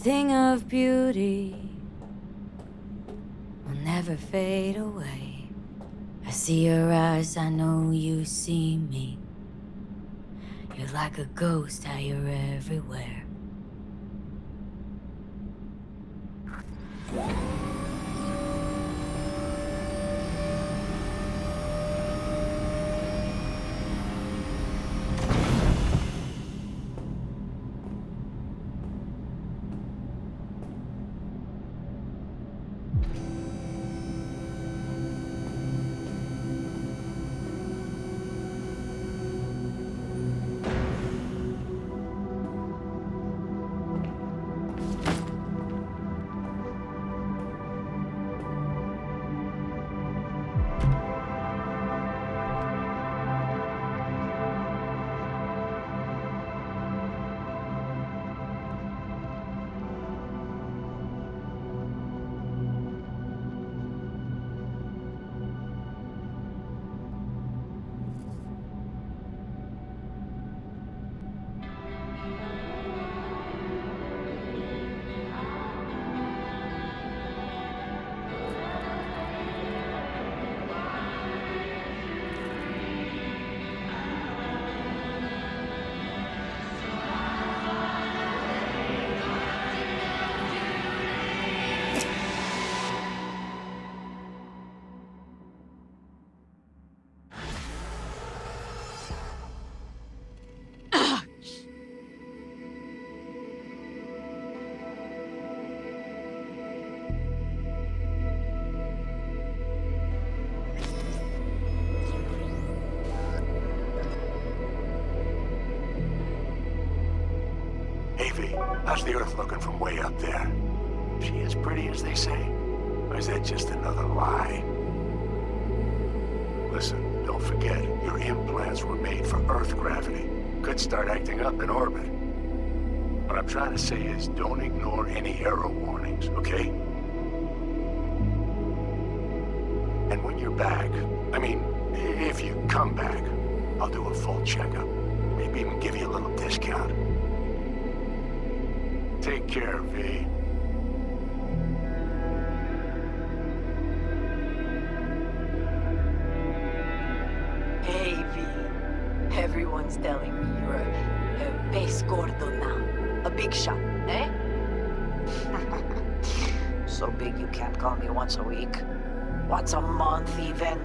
Thing of beauty will never fade away. I see your eyes, I know you see me. You're like a ghost, how you're everywhere. How's the Earth looking from way up there? Is she as pretty as they say? Or is that just another lie? Listen, don't forget, your implants were made for Earth gravity. Could start acting up in orbit. What I'm trying to say is, don't ignore any error warnings, okay? And when you're back, I mean, if you come back, I'll do a full checkup. Maybe even give you a little discount. Take care, V. Hey, V. Everyone's telling me you're a base gordo now. A big shot, eh? So big you can't call me once a week. Once a month, even.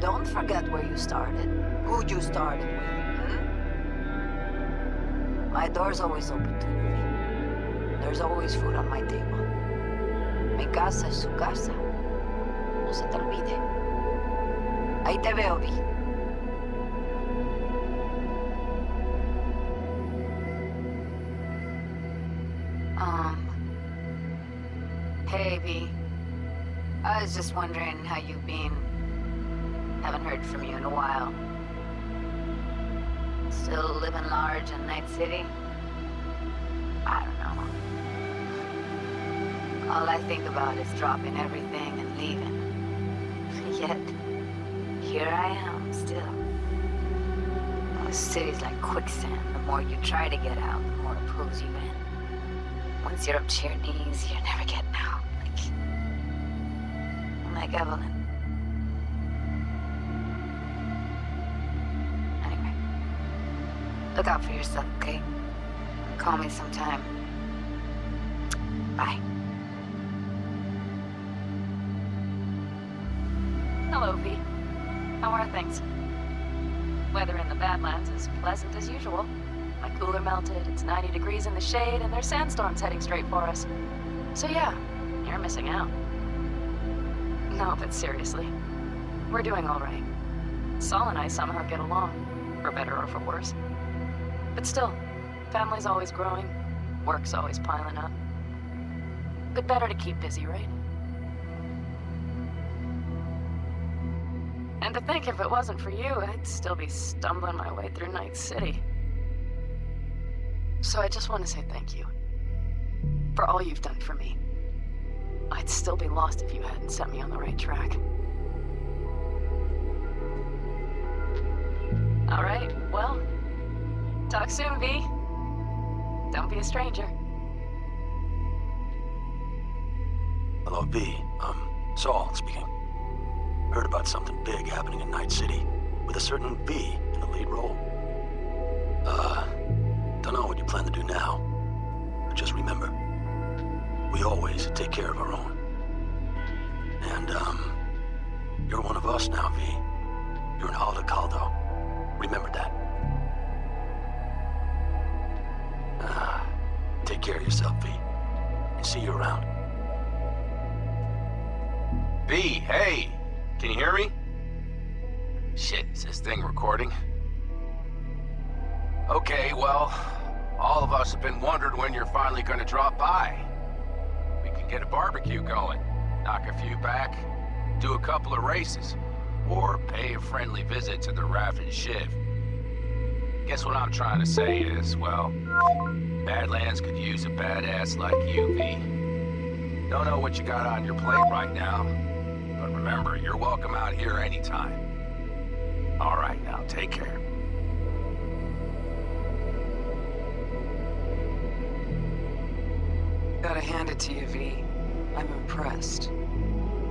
Don't forget where you started. Who'd you started with, My door's always open to you, V. There's always food on my table. Mi casa es su casa. No se te olvide. Ahí te veo, V. Hey, V. I was just wondering how you've been. Haven't heard from you in a while. Still living large in Night City? I don't know. All I think about is dropping everything and leaving. Yet, here I am, still. The city's like quicksand. The more you try to get out, the more it pulls you in. Once you're up to your knees, you're never getting out. Like Evelyn. Anyway, look out for yourself, okay? Call me sometime. Bye. Hello, V. How are things? Weather in the Badlands is pleasant as usual. My cooler melted, it's 90 degrees in the shade, and there's sandstorms heading straight for us. So yeah, you're missing out. No, but seriously, we're doing all right. Saul and I somehow get along, for better or for worse. But still, family's always growing, work's always piling up. But better to keep busy, right? And to think if it wasn't for you, I'd still be stumbling my way through Night City. So I just want to say thank you. For all you've done for me. I'd still be lost if you hadn't set me on the right track. All right, well, talk soon, V. Don't be a stranger. Hello, V. Saul speaking. Heard about something big happening in Night City, with a certain V in the lead role. Don't know what you plan to do now, but just remember, we always take care of our own. And, you're one of us now, V. You're an Alda Caldo. Remember that. Take care of yourself, V. And see you around. V, hey! Can you hear me? Shit, is this thing recording? Okay, well, all of us have been wondering when you're finally gonna drop by. We can get a barbecue going, knock a few back, do a couple of races, or pay a friendly visit to the Raft and Shiv. Guess what I'm trying to say is, well, Badlands could use a badass like you, V. Don't know what you got on your plate right now, but remember, you're welcome out here anytime. All right, now, take care. Gotta hand it to you, V. I'm impressed.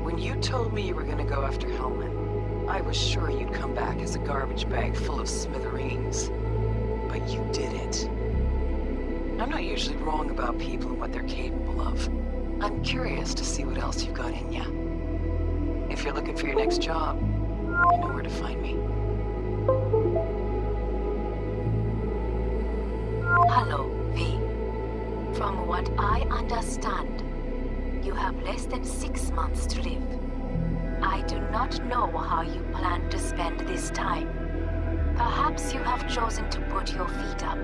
When you told me you were gonna go after Hellman, I was sure you'd come back as a garbage bag full of smithereens. But you did it. I'm not usually wrong about people and what they're capable of. I'm curious to see what else you've got in ya. If you're looking for your next job, you know where to find me. Hello, V. From what I understand, you have less than 6 months to live. I do not know how you plan to spend this time. Perhaps you have chosen to put your feet up,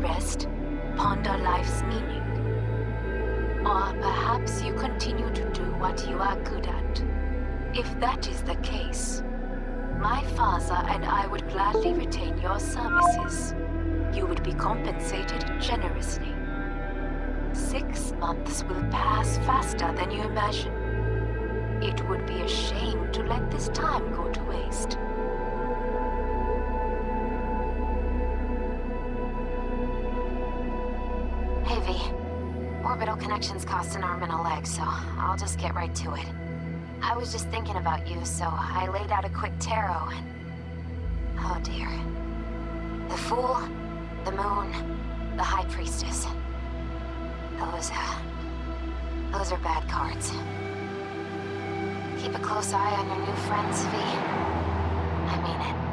rest, ponder life's meaning. Or perhaps you continue to do what you are good at. If that is the case, my father and I would gladly retain your services. You would be compensated generously. 6 months will pass faster than you imagine. It would be a shame to let this time go to waste. Hey, V. Orbital connections cost an arm and a leg, so I'll just get right to it. I was just thinking about you, so I laid out a quick tarot and... Oh dear. The Fool, the Moon, the High Priestess. Those are bad cards. Keep a close eye on your new friends, V. I mean it.